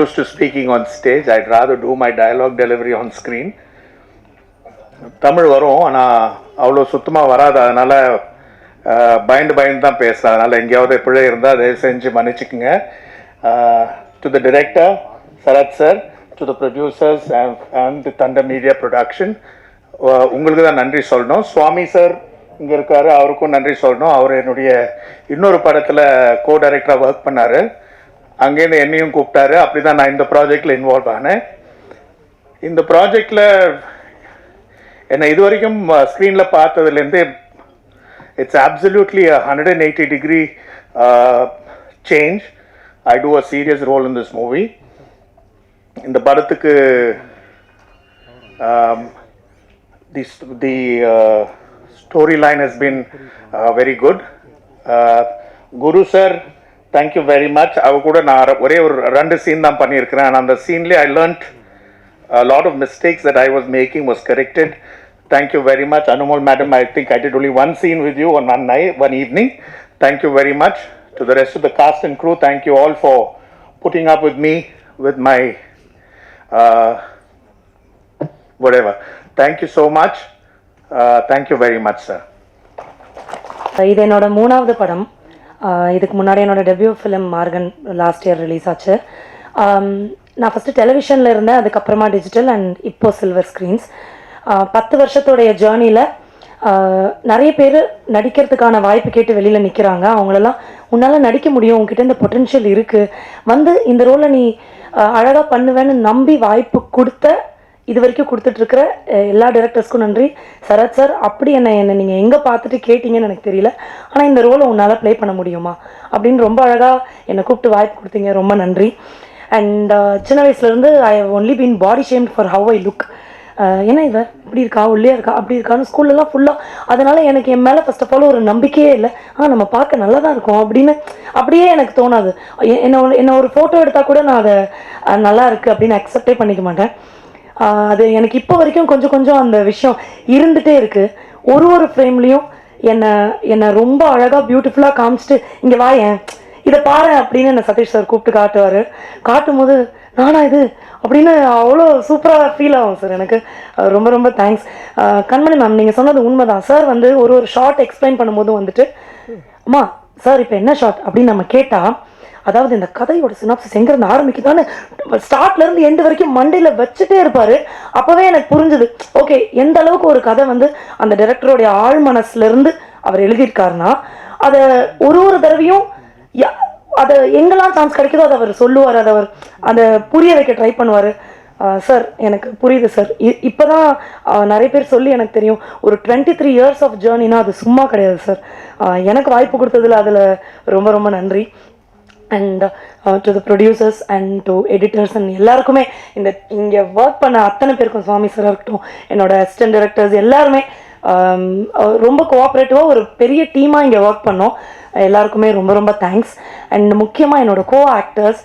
used to speaking on stage. I'd rather do my dialogue delivery on screen. Tamil வரும் ஆனால் அவ்வளோ சுத்தமாக வராது. அதனால் பயந்து தான் பேசுகிறேன். அதனால் எங்கேயாவது பிழை இருந்தால் தயவு செஞ்சு மன்னிச்சுக்குங்க. To the director Sarath sir, to the producers and Thunder Media production, உங்களுக்கு தான் நன்றி சொல்லணும். சுவாமி சார் இங்கே இருக்காரு, அவருக்கும் நன்றி சொல்லணும். அவர் என்னுடைய இன்னொரு படத்தில் கோ டைரக்டராக ஒர்க் பண்ணார். அங்கேருந்து என்னையும் கூப்பிட்டாரு. அப்படி தான் நான் இந்த ப்ராஜெக்டில் இன்வால்வ் ஆனேன். இந்த ப்ராஜெக்டில் என்னை இது வரைக்கும் ஸ்க்ரீனில் பார்த்ததுலேருந்து it's absolutely 180 degree change. I do a serious role in this movie. இந்த படத்துக்கு the storyline has been very good. Guru sir, thank you very much. அவ கூட நான் ஒரே ஒரு 2 சீன் தான் பண்ணியிருக்கிறேன். அந்த சீன்லேயே I learnt a lot of mistakes that I was making was corrected. Thank you very much. Anumal madam, I think I did only one scene with you on one evening. Thank you very much. To the rest of the cast and crew, thank you all for putting up with me, with my whatever. Thank you so much. Thank you very much, sir. இது என்னோட 3வது படம். இதுக்கு முன்னாடி என்னோட debut film Morgan last year release ஆச்சு. நான் first டெலிவிஷனில் இருந்தேன், அதுக்கப்புறமா டிஜிட்டல் அண்ட் இப்போ சில்வர் ஸ்க்ரீன்ஸ். 10 வருஷத்தோடைய ஜேர்னியில் நிறைய பேர் நடிக்கிறதுக்கான வாய்ப்பு கேட்டு வெளியில் நிற்கிறாங்க. அவங்களெல்லாம் உன்னால் நடிக்க முடியும், உங்ககிட்ட இந்த பொட்டென்ஷியல் இருக்குது, இந்த ரோலை நீ அழகாக பண்ணுவேன்னு நம்பி வாய்ப்பு கொடுத்த இது வரைக்கும் கொடுத்துட்ருக்கிற எல்லா டைரக்டர்ஸ்க்கும் நன்றி. சரத் சார், அப்படி என்னை நீங்கள் எங்கே பார்த்துட்டு கேட்டிங்கன்னு எனக்கு தெரியல, ஆனால் இந்த ரோலை உன்னால் ப்ளே பண்ண முடியுமா அப்படின்னு ரொம்ப அழகாக என்னை கூப்பிட்டு வாய்ப்பு கொடுத்தீங்க, ரொம்ப நன்றி. அண்ட் சின்ன வயசுலேருந்து I have only been body shamed for how I look. ஏன்னா இவ இப்படி இருக்கா, உள்ளே இருக்கா, அப்படி இருக்கான்னு ஸ்கூல்லலாம் ஃபுல்லாக. அதனால் எனக்கு என் மேலே ஃபஸ்ட் ஆஃப் ஆல் ஒரு நம்பிக்கையே இல்லை. நம்ம பார்க்க நல்லா தான் இருக்கோம் அப்படின்னு அப்படியே எனக்கு தோணாது. என்ன ஒரு ஃபோட்டோ எடுத்தால் கூட நான் அதை நல்லா இருக்குது அப்படின்னு அக்செப்டே பண்ணிக்க மாட்டேன். அது எனக்கு இப்போ வரைக்கும் கொஞ்சம் அந்த விஷயம் இருந்துகிட்டே இருக்குது. ஒரு ஃப்ரேம்லேயும் என்னை ரொம்ப அழகாக பியூட்டிஃபுல்லாக காமிச்சிட்டு இங்கே வாயேன் இதை பாரு அப்படின்னு என்னை சதீஷ் சார் கூப்பிட்டு காட்டும் போது நானா இது அப்படின்னு அவ்வளோ சூப்பராக ஃபீல் ஆகும் சார். எனக்கு ரொம்ப ரொம்ப தேங்க்ஸ். கண்மணி மேம், நீங்கள் சொன்னது உண்மைதான் சார். ஒரு ஷார்ட் எக்ஸ்பிளைன் பண்ணும்போது அம்மா சார் இப்போ என்ன ஷார்ட் அப்படின்னு நம்ம கேட்டால், அதாவது இந்த கதையோட சினாப்சிஸ் எங்கேருந்து ஆரம்பிக்குதான்னு ஸ்டார்ட்லேருந்து எண்டு வரைக்கும் மண்டையில் வச்சுட்டே இருப்பார். அப்போவே எனக்கு புரிஞ்சுது, ஓகே எந்த அளவுக்கு ஒரு கதை அந்த டைரக்டருடைய ஆழ் மனசுலேருந்து அவர் எழுதியிருக்காருன்னா அதை ஒரு தடவையும் அதை எங்கெல்லாம் சான்ஸ் கிடைக்குதோ அதை அவர் சொல்லுவார், அதை புரிய வைக்க ட்ரை பண்ணுவார். சார் எனக்கு புரியுது சார். இப்போ தான் நிறைய பேர் சொல்லி எனக்கு தெரியும், ஒரு 23 years ஆஃப் ஜேர்னினா அது சும்மா கிடையாது சார். எனக்கு வாய்ப்பு கொடுத்ததில் அதில் ரொம்ப ரொம்ப நன்றி. And to the producers and to editors and எல்லாருக்குமே, இங்கே ஒர்க் பண்ண அத்தனை பேருக்கும், சுவாமி சார் இருக்கட்டும், என்னோட அசிஸ்டன்ட் டைரக்டர்ஸ் எல்லாருமே ரொம்ப கோஆப்ரேட்டிவாக ஒரு பெரிய டீமாக இங்கே ஒர்க் பண்ணோம். எல்லாருக்குமே ரொம்ப ரொம்ப தேங்க்ஸ். அண்ட் முக்கியமாக என்னோடய கோ ஆக்டர்ஸ்,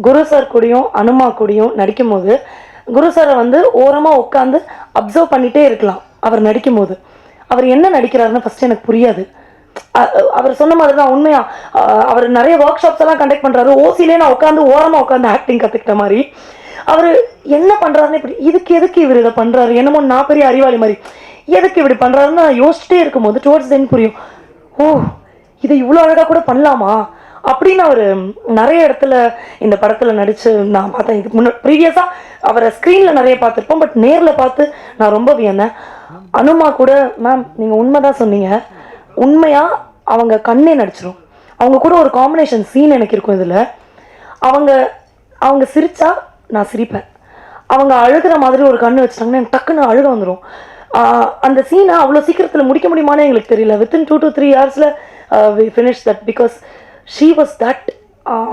குரு சார் கூடயும் அனுமா கூடயும் நடிக்கும் போது குரு சாரை ஓரமாக உட்காந்து அப்சர்வ் பண்ணிகிட்டே இருக்கலாம். அவர் நடிக்கும் போது அவர் என்ன நடிக்கிறாருன்னு ஃபஸ்ட்டு எனக்கு புரியாது. அவர் சொன்ன மாதிரி தான் உண்மையாக அவர் நிறைய ஒர்க் ஷாப்ஸ் எல்லாம் கண்டக்ட் பண்ணுறாரு. ஓசிலே நான் ஓரமாக உட்காந்து ஆக்டிங் கற்றுக்கிட்ட மாதிரி அவர் என்ன பண்ணுறாருன்னு இப்படி எதுக்கு இவர் இதை பண்ணுறாரு, என்னமோ நான் பெரிய அறிவாளி மாதிரி எதுக்கு இப்படி பண்ணுறாருன்னு நான் யோசிச்சிட்டே இருக்கும்போது டுவர்ட்ஸ் தென் புரியும், ஓ இதை இவ்வளோ அழகாக கூட பண்ணலாமா அப்படின்னு. அவர் நிறைய இடத்துல இந்த படத்தில் நடித்து நான் பார்த்தேன். இதுக்கு முன்னாடி ப்ரீவியஸாக அவரை ஸ்க்ரீனில் நிறைய பார்த்துருப்போம், பட் நேரில் பார்த்து நான் ரொம்ப வியந்தேன். அனுமா கூட மேம் நீங்கள் உண்மை தான் சொன்னீங்க, உண்மையாக அவங்க கண்ணே நடிச்சிடும். அவங்க கூட ஒரு காம்பினேஷன் சீன் எனக்கு இருக்கும். இதில் அவங்க சிரித்தா நான் சிரிப்பேன், அவங்க அழுகிற மாதிரி ஒரு கண்ணு வச்சுட்டாங்கன்னா எனக்கு டக்குன்னு அழுக வந்துடும். அந்த சீனை அவ்வளோ சீக்கிரத்தில் முடிக்க முடியுமான்னு எங்களுக்கு தெரியல. Within 2 to 3 hours we finished that because she was that.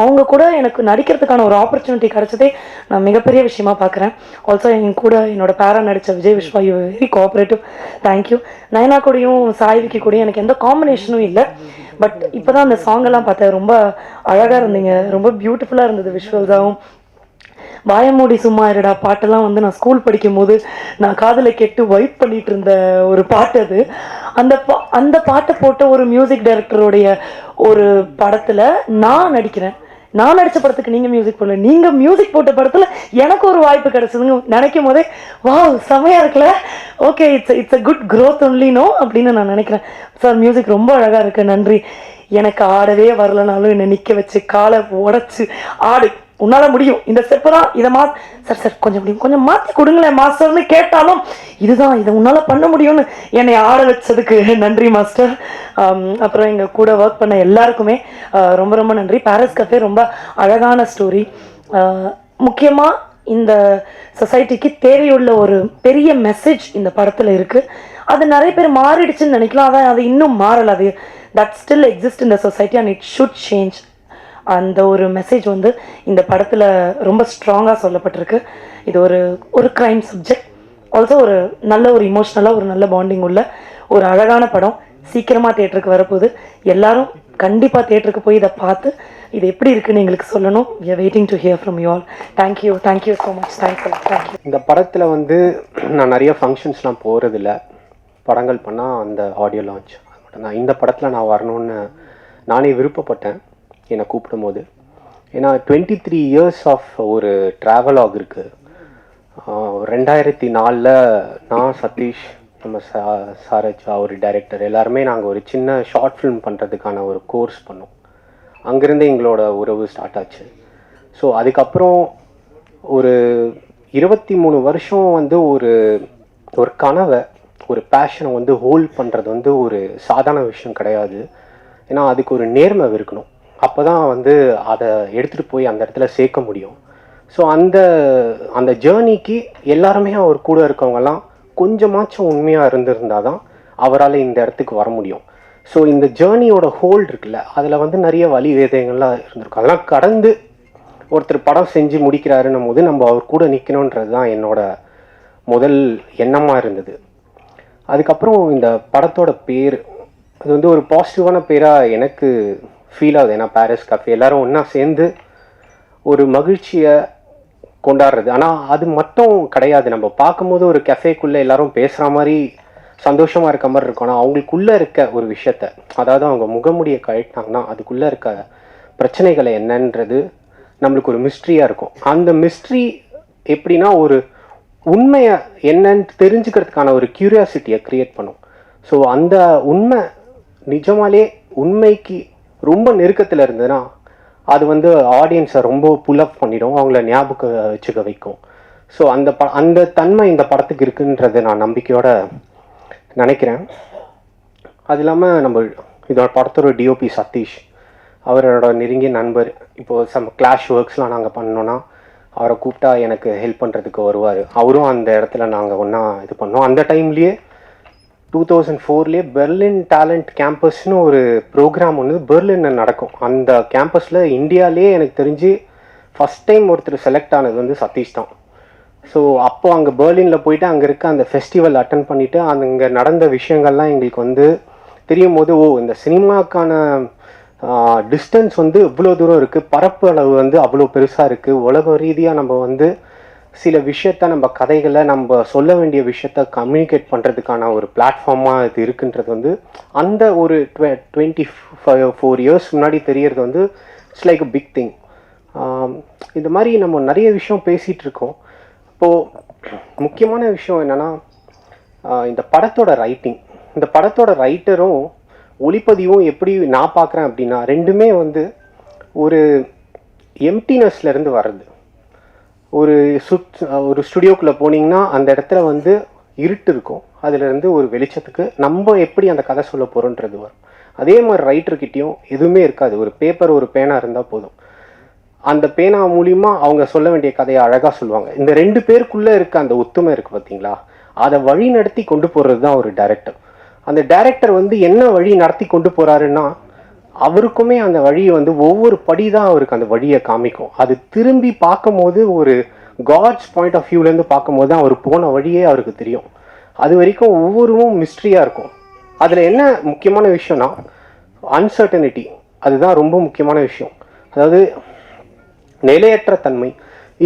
அவங்க கூட எனக்கு நடிக்கிறதுக்கான ஒரு ஆப்பர்ச்சுனிட்டி கிடைச்சதே நான் மிகப்பெரிய விஷயமா பார்க்குறேன். ஆல்சோ என் கூட என்னோட பேரா நடித்த Vijay Viswa, you very cooperative, thank you. Nayana கூடயும் சாய்விக்கு கூடயும் எனக்கு எந்த காம்பினேஷனும் இல்லை, பட் இப்போ தான் அந்த சாங்கெல்லாம் பார்த்தேன். ரொம்ப அழகாக இருந்தீங்க, ரொம்ப பியூட்டிஃபுல்லாக இருந்தது விஷுவல்ஸாகவும். வாயமூடி சும்மா இருடா பாட்டெல்லாம் நான் ஸ்கூல் படிக்கும் போது நான் காதில் கேட்டு வைப் பண்ணிட்டு இருந்த ஒரு பாட்டு அது. அந்த பாட்டை போட்ட ஒரு மியூசிக் டைரக்டருடைய ஒரு படத்தில் நான் நடிக்கிறேன். நான் நடித்த படத்துக்கு நீங்கள் மியூசிக் போடல, நீங்கள் மியூசிக் போட்ட படத்தில் எனக்கு ஒரு வாய்ப்பு கிடைச்சதுங்க நினைக்கும் போதே வா செமையாக இருக்குல்ல, okay it's a good growth ஒன்லினோ அப்படின்னு நான் நினைக்கிறேன். சார் மியூசிக் ரொம்ப அழகாக இருக்குது, நன்றி. எனக்கு ஆடவே வரலனாலும் என்னை நிற்க வச்சு காலை உடச்சி ஆடு, உன்னால் முடியும், இந்த ஸ்டெப்பு தான், இதை சார் சார் கொஞ்சம் முடியும், கொஞ்சம் மாற்றி கொடுங்களேன் மாஸ்டர்னு கேட்டாலும் இதுதான், இதை உன்னால் பண்ண முடியும்னு என்னை ஆட வச்சதுக்கு நன்றி மாஸ்டர். அப்புறம் எங்கள் கூட ஒர்க் பண்ண எல்லாருக்குமே ரொம்ப ரொம்ப நன்றி. பாரிஸ் கஃபே ரொம்ப அழகான ஸ்டோரி. முக்கியமாக இந்த சொசைட்டிக்கு தேவையுள்ள ஒரு பெரிய மெசேஜ் இந்த படத்தில் இருக்குது. அது நிறைய பேர் மாறிடுச்சுன்னு நினைக்கலாம், அதான் அது இன்னும் மாறலை, அது that still exist in the society and it should change. அந்த ஒரு மெசேஜ் வந்து இந்த படத்தில் ரொம்ப ஸ்ட்ராங்காக சொல்லப்பட்டிருக்கு. இது ஒரு க்ரைம் சப்ஜெக்ட், ஆல்சோ ஒரு நல்ல ஒரு இமோஷ்னலாக ஒரு நல்ல பாண்டிங் உள்ள ஒரு அழகான படம். சீக்கிரமாக தேட்டருக்கு வரப்போகுது, எல்லாரும் கண்டிப்பாக தேட்டருக்கு போய் இதை பார்த்து இது எப்படி இருக்குன்னு எங்களுக்கு சொல்லணும். we are waiting to hear from you all. thank you so much. thank you. இந்த படத்தில் வந்து நான் நிறைய ஃபங்க்ஷன்ஸ்லாம் போகிறதில்ல, படங்கள் பண்ணால் அந்த ஆடியோ லான்ச் அது மட்டும்தான். இந்த படத்தில் நான் வரணும்னு நானே விருப்பப்பட்டேன் என்னை கூப்பிடும் போது. ஏன்னா 23 years ஆஃப் ஒரு ட்ராவலாக் இருக்குது. 2004 நான் சதீஷ், நம்ம சாரஜா ஒரு டைரக்டர் எல்லாருமே நாங்கள் ஒரு சின்ன ஷார்ட் ஃபிலிம் பண்ணுறதுக்கான ஒரு கோர்ஸ் பண்ணோம். அங்கேருந்து எங்களோட உறவு ஸ்டார்ட் ஆச்சு. ஸோ அதுக்கப்புறம் ஒரு 23 வருஷம் வந்து ஒரு கனவை, ஒரு பேஷனை வந்து ஹோல்ட் பண்ணுறது வந்து ஒரு சாதாரண விஷயம் கிடையாது. ஏன்னா அதுக்கு ஒரு நேர்மை இருக்கணும், அப்போ தான் வந்து அதை எடுத்துகிட்டு போய் அந்த இடத்துல சேர்க்க முடியும். ஸோ அந்த ஜேர்னிக்கு எல்லாருமே அவர் கூட இருக்கவங்கெல்லாம் கொஞ்சமாச்சும் உண்மையாக இருந்திருந்தால் தான் அவரால் இந்த இடத்துக்கு வர முடியும். ஸோ இந்த ஜேர்னியோட ஹோல்டு இருக்குல்ல, அதில் வந்து நிறைய வழி வேதங்கள்லாம் இருந்திருக்கும். அதெல்லாம் கடந்து ஒருத்தர் படம் செஞ்சு முடிக்கிறாருன்னும் போது நம்ம அவர் கூட நிற்கணுன்றது தான் என்னோட முதல் எண்ணமாக இருந்தது. அதுக்கப்புறம் இந்த படத்தோட பேர் அது வந்து ஒரு பாசிட்டிவான பேராக எனக்கு ஃபீல் ஆகுது. ஏன்னா பாரிஸ் கஃபே எல்லாரும் ஒன்றா சேர்ந்து ஒரு மகிழ்ச்சியை கொண்டாடுறது. ஆனால் அது மட்டும் கிடையாது, நம்ம பார்க்கும்போது ஒரு கஃபேக்குள்ளே எல்லாரும் பேசுகிற மாதிரி சந்தோஷமாக இருக்க மாதிரி இருக்கும். ஆனால் அவங்களுக்குள்ளே இருக்க ஒரு விஷயத்த, அதாவது அவங்க முகமுடியை கழட்டினாங்கன்னா அதுக்குள்ளே இருக்க பிரச்சனைகளை என்னன்றது நம்மளுக்கு ஒரு மிஸ்ட்ரியாக இருக்கும். அந்த மிஸ்ட்ரி எப்படின்னா ஒரு உண்மையை என்னன்னு தெரிஞ்சுக்கிறதுக்கான ஒரு க்யூரியாசிட்டியை க்ரியேட் பண்ணும். ஸோ அந்த உண்மை நிஜமாலே உண்மைக்கு ரொம்ப நெருக்கத்தில் இருந்ததுன்னா அது வந்து ஆடியன்ஸை ரொம்ப புல்லப் பண்ணிடும், அவங்கள ஞாபகம் வச்சுக்க வைக்கும். ஸோ அந்த தன்மை இந்த படத்துக்கு இருக்குன்றது நான் நம்பிக்கையோட நினைக்கிறேன். அது இல்லாமல் நம்ம இதோட படத்தோட டிஓபி சதீஷ், அவரோட நெருங்கிய நண்பர். இப்போது சம் கிளாஷ் ஒர்க்ஸ்லாம் நாங்கள் பண்ணோன்னா அவரை கூப்பிட்டா எனக்கு ஹெல்ப் பண்ணுறதுக்கு வருவார். அவரும் அந்த இடத்துல நாங்கள் ஒன்றா இது பண்ணோம். அந்த டைம்லேயே 2004 பெர்லின் டேலண்ட் கேம்பஸ்னு ஒரு ப்ரோக்ராம் ஒன்று பெர்லினில் நடக்கும். அந்த கேம்பஸில் இந்தியாவிலே எனக்கு தெரிஞ்சு ஃபஸ்ட் டைம் ஒருத்தர் செலக்ட் ஆனது வந்து சதீஷ் தான். ஸோ அப்போது அங்கே பெர்லினில் போயிட்டு அங்கே இருக்க அந்த ஃபெஸ்டிவல் அட்டன் பண்ணிவிட்டு அங்கே நடந்த விஷயங்கள்லாம் எங்களுக்கு வந்து தெரியும் போது, ஓ இந்த சினிமாக்கான டிஸ்டன்ஸ் வந்து இவ்வளோ தூரம் இருக்குது, பரப்பு அளவு வந்து அவ்வளோ பெருசாக இருக்குது, உலக ரீதியாக நம்ம வந்து சில விஷயத்த நம்ம கதைகளை நம்ம சொல்ல வேண்டிய விஷயத்த கம்யூனிகேட் பண்ணுறதுக்கான ஒரு பிளாட்ஃபார்மாக இது இருக்குன்றது வந்து அந்த ஒரு 24 years முன்னாடி தெரியறது வந்து it's like a big thing. இந்த மாதிரி நம்ம நிறைய விஷயம் பேசிகிட்டு இருக்கோம். இப்போது முக்கியமான விஷயம் என்னென்னா இந்த படத்தோட ரைட்டிங், இந்த படத்தோட ரைட்டரும் ஒளிப்பதிவும் எப்படி நான் பார்க்குறேன் அப்படின்னா ரெண்டுமே வந்து ஒரு எம்டினஸ்லேருந்து வர்றது. ஒரு ஸ்டுடியோக்குள்ளே போனீங்கன்னா அந்த இடத்துல வந்து இருட்டு இருக்கும், அதிலேருந்து ஒரு வெளிச்சத்துக்கு நம்ம எப்படி அந்த கதை சொல்ல போகிறோன்றது வரும். அதே மாதிரி ரைட்டர்கிட்டையும் எதுவுமே இருக்காது, ஒரு பேப்பர் ஒரு பேனா இருந்தால் போதும், அந்த பேனா மூலிமா அவங்க சொல்ல வேண்டிய கதையை அழகாக சொல்லுவாங்க. இந்த ரெண்டு பேருக்குள்ளே இருக்க அந்த ஒத்துமை இருக்குது பார்த்தீங்களா, அதை வழி நடத்தி கொண்டு போகிறது தான் ஒரு டைரக்டர். அந்த டைரக்டர் வந்து என்ன வழி நடத்தி கொண்டு போகிறாருன்னா அவருக்குமே அந்த வழியை வந்து ஒவ்வொரு படி தான் அவருக்கு அந்த வழியை காமிக்கும். அது திரும்பி பார்க்கும் போது ஒரு காட்ஸ் பாயிண்ட் ஆஃப் வியூலேருந்து பார்க்கும் போது தான் அவர் போன வழியே அவருக்கு தெரியும். அது வரைக்கும் ஒவ்வொருவும் மிஸ்ட்ரியாக இருக்கும். அதில் என்ன முக்கியமான விஷயம்னா அன்சர்டனிட்டி, அதுதான் ரொம்ப முக்கியமான விஷயம். அதாவது நிலையற்ற தன்மை.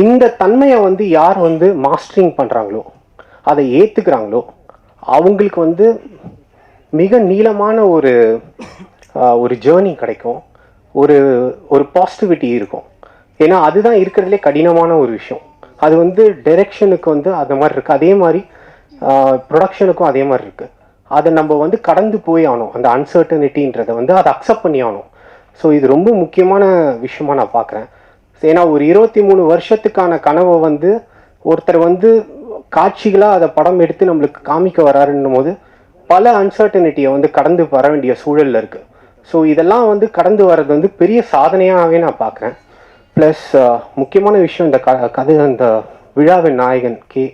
இந்த தன்மையை வந்து யார் வந்து மாஸ்டரிங் பண்ணுறாங்களோ, அதை ஏற்றுக்கிறாங்களோ அவங்களுக்கு வந்து மிக நீளமான ஒரு ஜேர்னி கிடைக்கும், ஒரு ஒரு பாசிட்டிவிட்டி இருக்கும். ஏன்னா அதுதான் இருக்கிறதுலே கடினமான ஒரு விஷயம். அது வந்து டைரெக்ஷனுக்கு வந்து அந்த மாதிரி இருக்குது, அதே மாதிரி ப்ரொடக்ஷனுக்கும் அதே மாதிரி இருக்குது. அதை நம்ம வந்து கடந்து போய் ஆகணும், அந்த அன்சர்டனிட்டின்றதை வந்து அதை அக்செப்ட் பண்ணி ஆகணும். ஸோ இது ரொம்ப முக்கியமான விஷயமா நான் பார்க்குறேன். ஏன்னா ஒரு 23 வருஷத்துக்கான கனவை வந்து ஒருத்தர் வந்து காட்சிகளாக அதை படம் எடுத்து நம்மளுக்கு காமிக்க வராருன்னும் போது பல அன்சர்டனிட்டியை வந்து கடந்து வர வேண்டிய சூழலில் இருக்குது. ஸோ இதெல்லாம் வந்து கடந்து வர்றது வந்து பெரிய சாதனையாகவே நான் பார்க்குறேன். ப்ளஸ் முக்கியமான விஷயம், இந்த கதை அந்த விழாவின் நாயகன் கே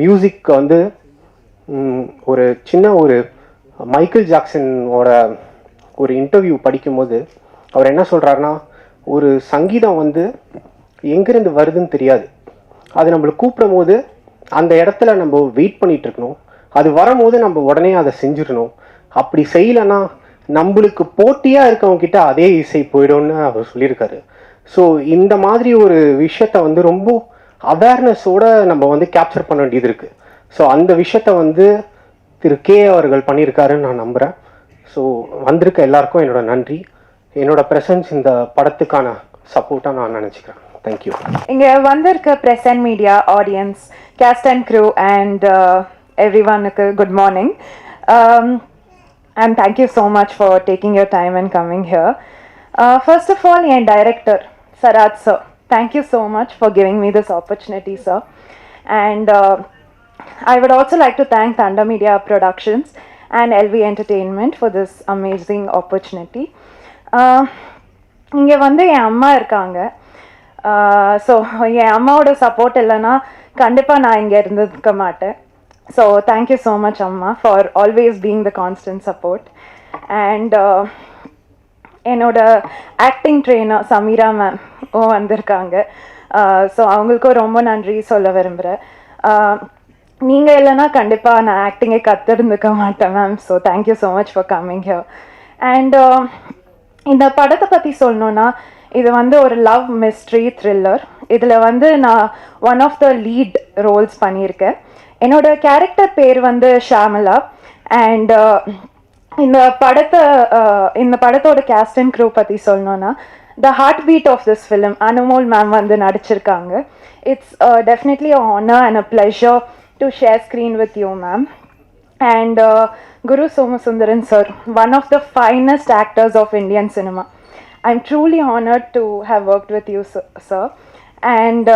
மியூசிக் வந்து ஒரு சின்ன ஒரு மைக்கேல் ஜாக்சனோட ஒரு இன்டர்வியூ படிக்கும்போது அவர் என்ன சொல்கிறாருன்னா, ஒரு சங்கீதம் வந்து எங்கேருந்து வருதுன்னு தெரியாது, அது நம்மளை கூப்பிடும் போது அந்த இடத்துல நம்ம வெயிட் பண்ணிகிட்டு இருக்கணும், அது வரும்போது நம்ம உடனே அதை செஞ்சிடணும். அப்படி செய்யலைன்னா நம்மளுக்கு போட்டியாக இருக்கவங்ககிட்ட அதே இசை போயிடும்னு அவர் சொல்லியிருக்காரு. ஸோ இந்த மாதிரி ஒரு விஷயத்த வந்து ரொம்ப அவேர்னஸோடு நம்ம வந்து கேப்சர் பண்ண வேண்டியது இருக்குது. ஸோ அந்த விஷயத்த வந்து திரு கே அவர்கள் பண்ணியிருக்காருன்னு நான் நம்புகிறேன். ஸோ வந்திருக்க எல்லாருக்கும் என்னோட நன்றி. என்னோட ப்ரெசன்ஸ் இந்த படத்துக்கான சப்போர்ட்டாக நான் நினச்சிக்கிறேன். தேங்க்யூ. இங்கே வந்திருக்க press and media audience, cast and crew and எவ்ரிவனுக்கு good morning. And thank you so much for taking your time and coming here. First of all, my director, Sarat sir, thank you so much for giving me this opportunity, sir. And I would also like to thank Thunder Media Productions and LV Entertainment for this amazing opportunity. இங்கே வந்து என் அம்மா இருக்காங்க. So என் அம்மாவோட support இல்லைன்னா கண்டிப்பாக நான் இங்கே இருந்திருக்க மாட்டேன். So thank you so much Amma for always being the constant support. And என்னோட ஆக்டிங் ட்ரெயினர் சமீரா மேம் வந்திருக்காங்க. ஸோ அவங்களுக்கும் ரொம்ப நன்றி சொல்ல விரும்புகிறேன். நீங்கள் இல்லைன்னா கண்டிப்பாக நான் ஆக்டிங்கே கற்றுருந்துக்க மாட்டேன் ma'am. So thank you so much for coming here. And இந்த படத்தை பற்றி சொல்லணுன்னா, இது வந்து ஒரு லவ் மிஸ்ட்ரி த்ரில்லர். இதில் வந்து நான் one of the lead roles பண்ணியிருக்கேன். என்னோட கேரக்டர் பேர் வந்து ஷாமலா. அண்ட் இந்த படத்தோட கேஸ்ட் அண்ட் க்ரூ பற்றி சொல்லணுன்னா, the heartbeat of this film Anumol ma'am வந்து நடிச்சிருக்காங்க. It's definitely a honour and a pleasure to share screen with you ma'am. And Guru Somasundaran sir, one of the finest actors of Indian cinema. I'm truly honoured to have worked with you sir. And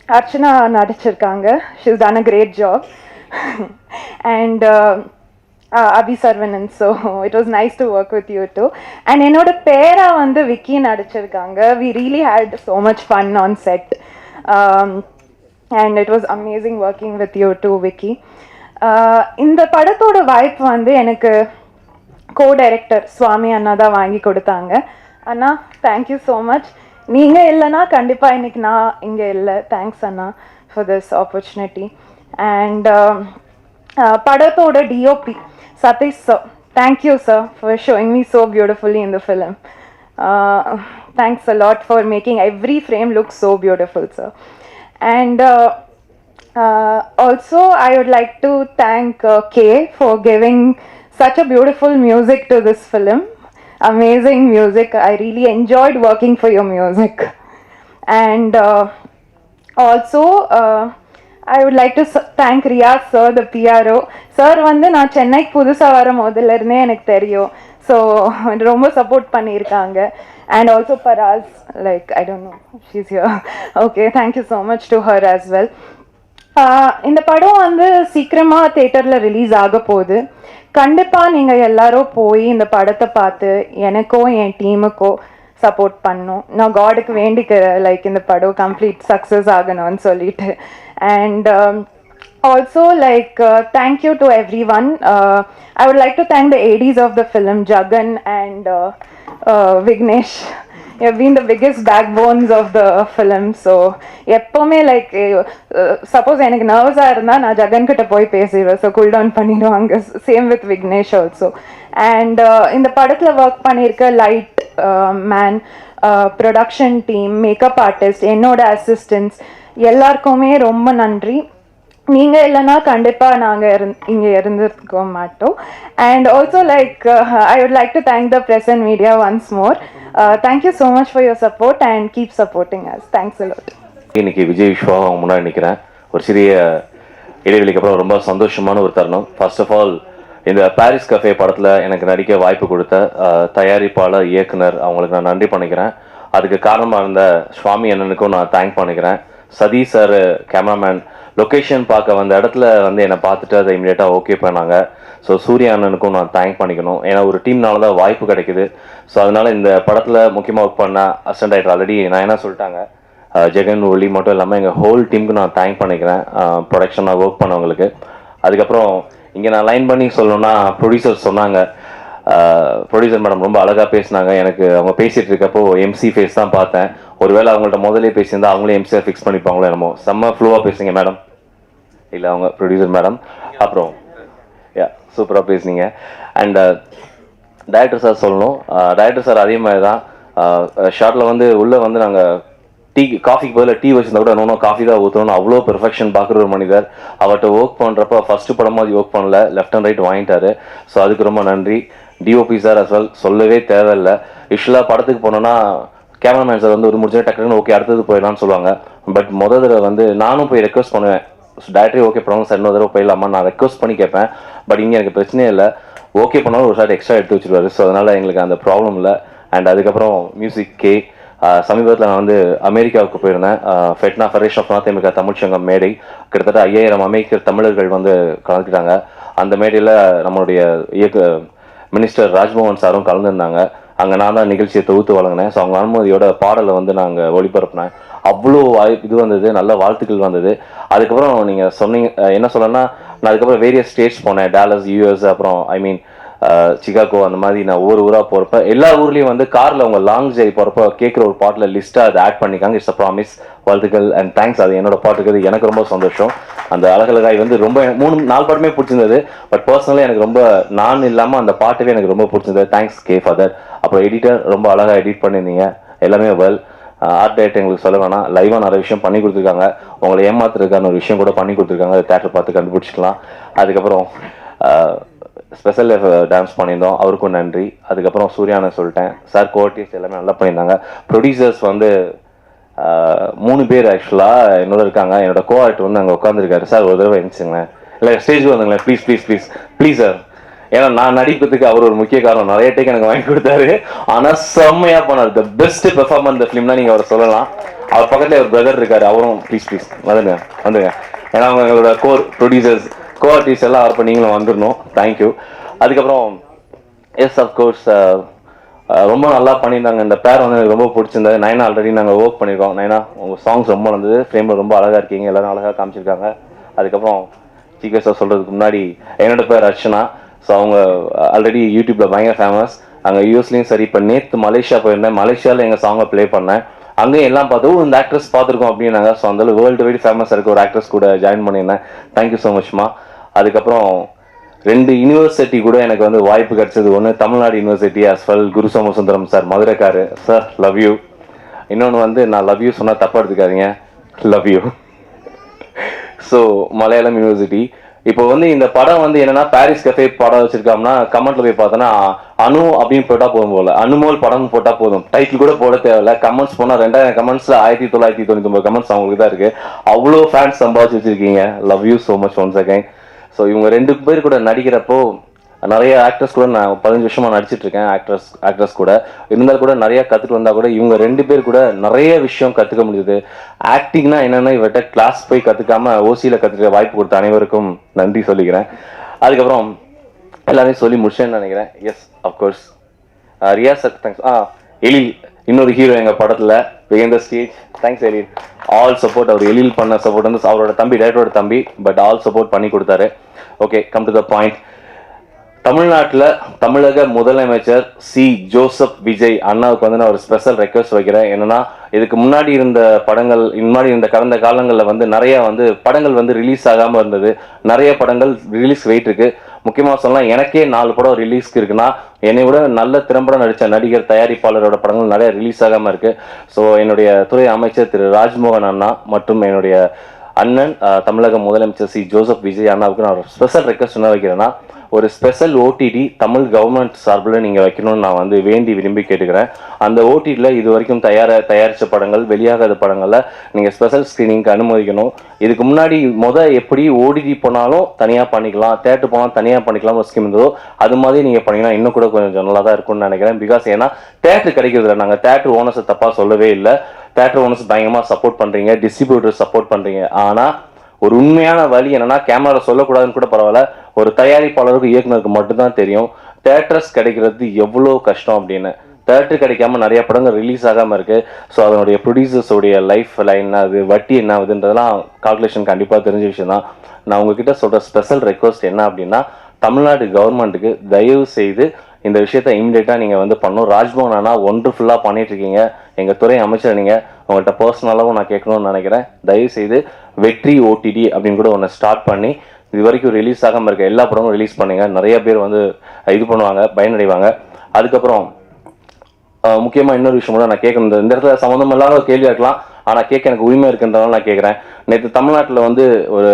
Archana நடிச்சிருக்காங்க. She's done a great job. And Abhi Sarvanan, so it was nice to work with you too. And என்னோட பேரா வந்து விக்கி நடிச்சிருக்காங்க. We really had so much fun on set. And it was amazing working with you too, Vicky. இந்த படத்தோட வாய்ப்பு வந்து எனக்கு கோ-டைரக்டர் சுவாமி அண்ணா தான் வாங்கி கொடுத்தாங்க. அண்ணா, தேங்க்யூ ஸோ மச். நீங்கள் இல்லைன்னா கண்டிப்பாக இன்றைக்கி நான் இங்கே இல்லை. தேங்க்ஸ் அண்ணா ஃபார் திஸ் ஆப்பர்ச்சுனிட்டி. அண்ட் படத்தோட DOP Sathish sir, thank you sir for showing me so beautifully in the film. Thanks a lot for making every frame look so beautiful sir. And also I would like to thank Kay for giving such a beautiful music to this film. Amazing music. I really enjoyed working for your music. And also I would like to thank Riyaz sir, the PRO. Sir வந்து நான் சென்னைக்கு புதுசாக வர முதல்ல இருந்தே எனக்கு தெரியும். So ரொம்ப சப்போர்ட் பண்ணியிருக்காங்க. And also Paraz, like I don't know, she's here. Okay, thank you so much to her as well. இந்த படம் வந்து சீக்கிரமாக தேட்டரில் ரிலீஸ் ஆக போகுது. கண்டிப்பாக நீங்கள் எல்லாரும் போய் இந்த படத்தை பார்த்து எனக்கோ என் டீமுக்கோ சப்போர்ட் பண்ணணும். நான் காடுக்கு வேண்டிக்கிறேன், லைக் இந்த படம் கம்ப்ளீட் சக்ஸஸ் ஆகணும்னு சொல்லிட்டு. And also like thank you to everyone. I would like to thank the ADs of the film, Jagan and Vignesh. You've been the biggest backbones of the film. So எப்போவுமே like suppose எனக்கு நர்வஸாக இருந்தால் நான் ஜகன் கிட்ட போய் பேசிடுவேன். So cool down பண்ணிடுவாங்க. Same with Vignesh also. And இந்த படத்தில் work பண்ணியிருக்க light man, production team, makeup artist, என்னோட அசிஸ்டன்ட்ஸ் எல்லாருக்குமே ரொம்ப நன்றி. நீங்கள் இல்லைன்னா கண்டிப்பாக நாங்கள் இங்கே இருந்திருக்க மாட்டோம். And also like I would like to thank the press and media once more. Thank you so much for your support and keep supporting us. Thanks a lot. இன்னைக்கு விஜய் விஸ்வா அவங்க முன்னாடி நிற்கிறேன். ஒரு சிறிய இடைவெளிக்கு அப்புறம் ரொம்ப சந்தோஷமான ஒரு தருணம். ஃபர்ஸ்ட் ஆஃப் ஆல் இந்த பாரிஸ் கஃபே படத்தில் எனக்கு நடிக்க வாய்ப்பு கொடுத்த தயாரிப்பாளர், இயக்குனர் அவங்களுக்கு நான் நன்றி பண்ணிக்கிறேன். அதுக்கு காரணமாக இருந்த சுவாமி அண்ணனுக்கும் நான் தேங்க் பண்ணிக்கிறேன். சதீஷ் சார் கேமராமேன் லொக்கேஷன் பார்க்க வந்த இடத்துல வந்து என்னை பார்த்துட்டு அதை இமீடியட்டாக ஓகே பண்ணாங்க. ஸோ சூர்யா அண்ணனுக்கும் நான் தேங்க் பண்ணிக்கணும். ஏன்னா ஒரு டீம்னால தான் வாய்ப்பு கிடைக்குது. ஸோ அதனால் இந்த படத்தில் முக்கியமாக ஒர்க் பண்ண அசிஸ்டன்ட் டைரக்டர் ஆல்ரெடி நான் என்ன சொல்லிட்டாங்க, ஜெகன் ஒளி மட்டும் இல்லாமல் எங்கள் ஹோல் டீமுக்கு நான் தேங்க் பண்ணிக்கிறேன், ப்ரொடக்ஷனாக ஒர்க் பண்ணவங்களுக்கு. அதுக்கப்புறம் இங்கே நான் லைன் பண்ணி சொல்லணும்னா ப்ரொடியூசர் சொன்னாங்க, ப்ரொடியூசர் மேடம் ரொம்ப அழகாக பேசினாங்க. எனக்கு அவங்க பேசிகிட்டு இருக்கப்போ எம்சி ஃபேஸ் தான் பார்த்தேன். ஒருவேளை அவங்கள்ட்ட முதலே பேசியிருந்தா அவங்களே எம்சியாக ஃபிக்ஸ் பண்ணிப்பாங்களோ என்னமோ. செம்ம ஃப்ளூவாக பேசுங்க மேடம். இல்லை அவங்க ப்ரொடியூசர் மேடம். அப்புறம் சூப்பராக பேசுனீங்க. அண்ட் டைரக்டர் சார் சொல்லணும். டைரக்டர் சார் அதே மாதிரி தான் ஷார்ட்டில் வந்து உள்ளே வந்து நாங்கள் காஃபிக்கு பதில் டீ வச்சிருந்தா கூட இன்னும் காஃபி தான் ஊற்றணும். அவ்வளோ பெர்ஃபெக்ஷன் பார்க்குற ஒரு மனிதர். அவர்கிட்ட ஒர்க் பண்ணுறப்ப ஃபஸ்ட்டு படமாக அது ஒர்க் பண்ணல, லெஃப்ட் அண்ட் ரைட் வாங்கிட்டாரு. ஸோ அதுக்கு ரொம்ப நன்றி. டிஓபி சார் அஸ் வெல் சொல்லவே தேவையில்லை. யூஸ்வலாக படத்துக்கு போனோன்னா கேமராமேன் சார் வந்து ஒரு முடிஞ்சா டக்குன்னு ஓகே அடுத்தது போயிடலாம்னு சொல்லுவாங்க. பட் முதல் தடவை வந்து நானும் போய் ரெக்வஸ்ட் பண்ணுவேன், டேரக்டரே ஓகே பண்ணுவாங்க சார் இன்னொரு தடவை போயிடலாமா நான் ரெக்வஸ்ட் பண்ணி கேட்பேன். பட் இங்கே எனக்கு பிரச்சனையே இல்லை, ஓகே பண்ணாலும் ஒரு ஷார்ட் எக்ஸ்ட்ரா எடுத்து வச்சுருவாரு. ஸோ அதனால் எங்களுக்கு அந்த ப்ராப்ளம் இல்லை. அண்ட் அதுக்கப்புறம் மியூசிக் கே சமீபத்தில் நான் வந்து அமெரிக்காவுக்கு போயிருந்தேன். FeTNA federation of North America தமிழ்ச்சங்கம் மேடை, கிட்டத்தட்ட 5000 அமெரிக்க தமிழர்கள் வந்து கலந்துக்கிட்டாங்க. அந்த மேடையில் நம்மளுடைய மினிஸ்டர் ராஜ்மோகன் சாரும் கலந்துருந்தாங்க. அங்கே நான் தான் நிகழ்ச்சியை தொகுத்து வழங்கினேன். ஸோ அவங்க அனுமதியோட பாடலை வந்து நாங்கள் ஒளிபரப்பினேன். அவ்வளோ இது வந்தது, நல்ல வாழ்த்துக்கள் வந்தது. அதுக்கப்புறம் நீங்கள் சொன்னீங்க என்ன சொல்லணும்னா, நான் அதுக்கப்புறம் வேரியஸ் ஸ்டேட்ஸ் போனேன், டாலஸ், யூஎஸ், அப்புறம் சிகாகோ, அந்த மாதிரி நான் ஒவ்வொரு ஊராக போகிறப்ப எல்லா ஊர்லேயும் வந்து காரில் அவங்க லாங் ஜெய் போகிறப்ப கேட்குற ஒரு பாட்டில் லிஸ்ட்டாக அதை ஆட் பண்ணிக்காங்க. It's a promise. வாழ்த்துக்கள் அண்ட் தேங்க்ஸ். அது என்னோட பாட்டுக்கு எனக்கு ரொம்ப சந்தோஷம். அந்த அழகழகாய் வந்து ரொம்ப 3-4 பாட்டுமே பிடிச்சிருந்தது. பட் பர்சனலாக எனக்கு ரொம்ப நான் இல்லாமல் அந்த பாட்டுவே எனக்கு ரொம்ப பிடிச்சிருந்தது. Thanks K father. அப்புறம் எடிட்டர் ரொம்ப அழகாக எடிட் பண்ணியிருந்தீங்க, எல்லாமே வெல். ஆர்ட் டைரக்டர் எங்களுக்கு சொல்ல வேணாம், லைவாக நிறைய விஷயம் பண்ணி கொடுத்துருக்காங்க. உங்களை ஏமாத்துறதுக்கான ஒரு விஷயம் கூட பண்ணி கொடுத்துருக்காங்க, அதை தேட்டர் பார்த்து கண்டுபிடிச்சிக்கலாம். அதுக்கப்புறம் ஸ்பெஷல் டான்ஸ் பண்ணியிருந்தோம், அவருக்கும் நன்றி. அதுக்கப்புறம் சூர்யானை சொல்லிட்டேன், சார் கோஆர்டிஸ்ட் எல்லாமே நல்லா பண்ணியிருந்தாங்க. ப்ரொடியூசர்ஸ் வந்து 3 பேர் ஆக்சுவலாக என்னோட இருக்காங்க. என்னோட கோஆர்டிஸ்ட் வந்து அங்கே உட்காந்துருக்காரு. சார் ஒரு தடவை இருந்துச்சுங்க, இல்லை ஸ்டேஜ் வந்துங்களேன் please please please please sir. ஏன்னா நான் நடிப்பதுக்கு அவர் ஒரு முக்கிய காரணம், நிறைய டேக் எனக்கு வாங்கி கொடுத்தாரு. ஆனால் செம்மையாக பண்ணார். த பெஸ்ட் பெர்ஃபார்மன்ஸ் இந்த ஃபிலிம்னா நீங்கள் அவரை சொல்லலாம். அவர் பக்கத்தில் ஒரு பிரதர் இருக்காரு, அவரும் ப்ளீஸ் ப்ளீஸ் வந்துங்க. ஏன்னா அவங்க எங்களோட ப்ரொடியூசர்ஸ் கோஆர்டிஸ்ட் எல்லாம் அவர் நீங்களும் வந்துடணும். தேங்க்யூ. அதுக்கப்புறம் எஸ் அஃப்கோர்ஸ் ரொம்ப நல்லா பண்ணியிருந்தாங்க. இந்த பேர் வந்து எனக்கு ரொம்ப பிடிச்சிருந்தது. நைனா ஆல்ரெடி நாங்கள் ஒர்க் பண்ணியிருக்கோம். நைனா உங்கள் சாங்ஸ் ரொம்ப இருந்தது, ஃப்ரேமில் ரொம்ப அழகாக இருக்கீங்க, எல்லோரும் அழகாக காமிச்சிருக்காங்க. அதுக்கப்புறம் சீக்கிரம் சொல்கிறதுக்கு முன்னாடி என்னோட பேர் அர்ச்சனா. ஸோ அவங்க ஆல்ரெடி யூடியூப்பில் பயங்கர ஃபேமஸ். அங்கே யூஎஸ்லேயும் சரி. இப்போ நேற்று மலேசியா போயிருந்தேன், மலேசியாவில் எங்கள் சாங்கை ப்ளே பண்ணேன். அங்கேயும் எல்லாம் பார்த்து இந்த ஆக்ட்ரஸ் பார்த்துருக்கோம் அப்படின்னாங்க. ஸோ அந்த வேர்ல்டு வைட் ஃபேமஸாக இருக்க ஒரு ஆக்ட்ரஸ் கூட ஜாயின் பண்ணியிருந்தேன். தேங்க்யூ ஸோ மச்மா. அதுக்கப்புறம் 2 யூனிவர்சிட்டி கூட எனக்கு வந்து வாய்ப்பு கிடைச்சது. ஒன்று Tamil Nadu university as well, Guru Somasundaram sir மதுரைக்காரு சார், லவ் யூ. இன்னொன்று வந்து நான் லவ் யூ சொன்னால் தப்பாக எடுத்துக்காதீங்க, love you. So Malayalam university. இப்போ வந்து இந்த படம் வந்து என்னன்னா பாரிஸ் கஃபே படம் வச்சிருக்கோம்னா கமெண்ட்ல போய் பார்த்தோன்னா அனு அப்படின்னு போட்டால் போதும் போல, அனுமோல் படம் போட்டால் போதும், டைட்டில் கூட போட தேவையில்ல. கமெண்ட்ஸ் போனால் 2000 கமெண்ட்ஸில் 1999 கமெண்ட்ஸ் அவங்களுக்கு தான் இருக்கு. அவ்வளோ ஃபேன்ஸ் சம்பாதிச்சு வச்சிருக்கீங்க. Love you so much once again. So இவங்க 2 பேர் கூட நடிக்கிறப்போ நிறைய ஆக்டர்ஸ் கூட நான் 15 வருஷமாக நடிச்சிட்டு இருக்கேன். ஆக்ட்ரஸ் கூட இருந்தால் கூட நிறைய கற்றுட்டு வந்தால் கூட இவங்க 2 பேர் கூட நிறைய விஷயம் கற்றுக்க முடியுது. ஆக்டிங்னா என்னென்னா இவர்கிட்ட கிளாஸ் போய் கற்றுக்காம ஓசியில் கற்றுக்க வாய்ப்பு கொடுத்த அனைவருக்கும் நன்றி சொல்லிக்கிறேன். அதுக்கப்புறம் எல்லாரையும் சொல்லி முடிச்சேன்னு நினைக்கிறேன். Yes of course Riyaz thanks. Ezhil இன்னொரு ஹீரோ எங்கள் படத்தில் behind the stage. Thanks Ezhil. All support. அவர் எழில் பண்ண சப்போர்ட் வந்து அவரோட தம்பி, டைரக்டரோட தம்பி, பட் ஆல் சப்போர்ட் பண்ணி கொடுத்தாரு. Okay, come to the point. தமிழ்நாட்டில் தமிழக முதலமைச்சர் சி ஜோசப் விஜய் அண்ணாவுக்கு வந்து நான் ஒரு ஸ்பெஷல் ரெக்வஸ்ட் வைக்கிறேன். என்னன்னா இதுக்கு முன்னாடி இருந்த படங்கள், முன்னாடி இருந்த கடந்த காலங்களில் வந்து நிறைய வந்து படங்கள் வந்து ரிலீஸ் ஆகாமல் இருந்தது. நிறைய படங்கள் ரிலீஸ் வெயிட் இருக்கு. முக்கியமாக சொல்லலாம், எனக்கே 4 படம் ரிலீஸ்க்கு இருக்குன்னா என்னை விட நல்ல திறம்பட நடித்த நடிகர், தயாரிப்பாளரோட படங்கள் நிறைய ரிலீஸ் ஆகாமல் இருக்கு. ஸோ என்னுடைய துறை அமைச்சர் திரு ராஜ்மோகன் அண்ணா மற்றும் என்னுடைய அண்ணன் தமிழக முதலமைச்சர் சி ஜோசப் விஜய் அண்ணாவுக்கு நான் ஒரு ஸ்பெஷல் ரெக்வஸ்ட் என்ன வைக்கிறேன்னா, ஒரு ஸ்பெஷல் ஓடிடி தமிழ் கவர்மெண்ட் சார்பில் நீங்கள் வைக்கணும்னு நான் வந்து வேண்டி விரும்பி கேட்டுக்கிறேன். அந்த ஓடிடியில் இது வரைக்கும் தயாரித்த படங்கள், வெளியாகாத படங்களில் நீங்கள் ஸ்பெஷல் ஸ்க்ரீனிங்க்கு அனுமதிக்கணும். இதுக்கு முன்னாடி எப்படி ஓடிடி போனாலும் தனியாக பண்ணிக்கலாம், தேட்டர் போனாலும் தனியாக பண்ணிக்கலாம் ஒரு ஸ்கீம் இருந்ததோ, அது மாதிரி நீங்கள் பண்ணிங்கன்னா இன்னும் கூட கொஞ்சம் நல்லா தான் இருக்கும்னு நினைக்கிறேன். பிகாஸ் ஏன்னா தேட்டர் கிடைக்கிறது இல்லை. நாங்கள் தேட்டர் ஓனர்ஸை தப்பாக சொல்லவே இல்லை. தேட்டர் ஓனர்ஸ் பயங்கரமாக சப்போர்ட் பண்ணுறீங்க, டிஸ்ட்ரிபியூட்டர் சப்போர்ட் பண்ணுறீங்க. ஆனால் ஒரு உண்மையான வழி என்னன்னா, கேமரா சொல்லக்கூடாதுன்னு கூட பரவாயில்ல, ஒரு தயாரிப்பாளருக்கு இயக்குனருக்கு மட்டும்தான் தெரியும் தேட்டர்ஸ் கிடைக்கிறது எவ்வளோ கஷ்டம் அப்படின்னு. தேட்டர் கிடைக்காம நிறைய படங்கள் ரிலீஸ் ஆகாமல் இருக்கு. ஸோ அதனுடைய ப்ரொடியூசர்ஸோடைய லைஃப் லைன் அது வட்டி என்ன ஆகுதுன்றதெல்லாம் கால்குலேஷன் கண்டிப்பாக தெரிஞ்ச விஷயம் தான். நான் உங்ககிட்ட சொல்கிற ஸ்பெஷல் ரெக்வஸ்ட் என்ன அப்படின்னா, தமிழ்நாடு கவர்மெண்ட்டுக்கு தயவு செய்து இந்த விஷயத்த இமிடியேட்டாக நீங்கள் வந்து பண்ணணும். ராஜ்மோகன் அண்ணா ஒண்டர்ஃபுல்லாக பண்ணிட்டு இருக்கீங்க. எங்கள் துறை அமைச்சர் நீங்கள், உங்கள்கிட்ட பர்சனலாகவும் நான் கேட்கணும்னு நினைக்கிறேன். தயவு செய்து வெற்றி ஓடிடி அப்படின்னு கூட ஒன்று ஸ்டார்ட் பண்ணி இது வரைக்கும் ரிலீஸ் ஆகாமல் இருக்க எல்லா படமும் ரிலீஸ் பண்ணுங்க. நிறைய பேர் வந்து இது பண்ணுவாங்க, பயனடைவாங்க. அதுக்கப்புறம் முக்கியமாக இன்னொரு விஷயம் கூட நான் கேட்கணும். இந்த இடத்துல சம்மந்தம் இல்லாத கேள்வியாக இருக்கலாம், ஆனால் கேட்க எனக்கு உரிமை இருக்குன்றதால நான் கேட்குறேன். நேற்று தமிழ்நாட்டில் வந்து ஒரு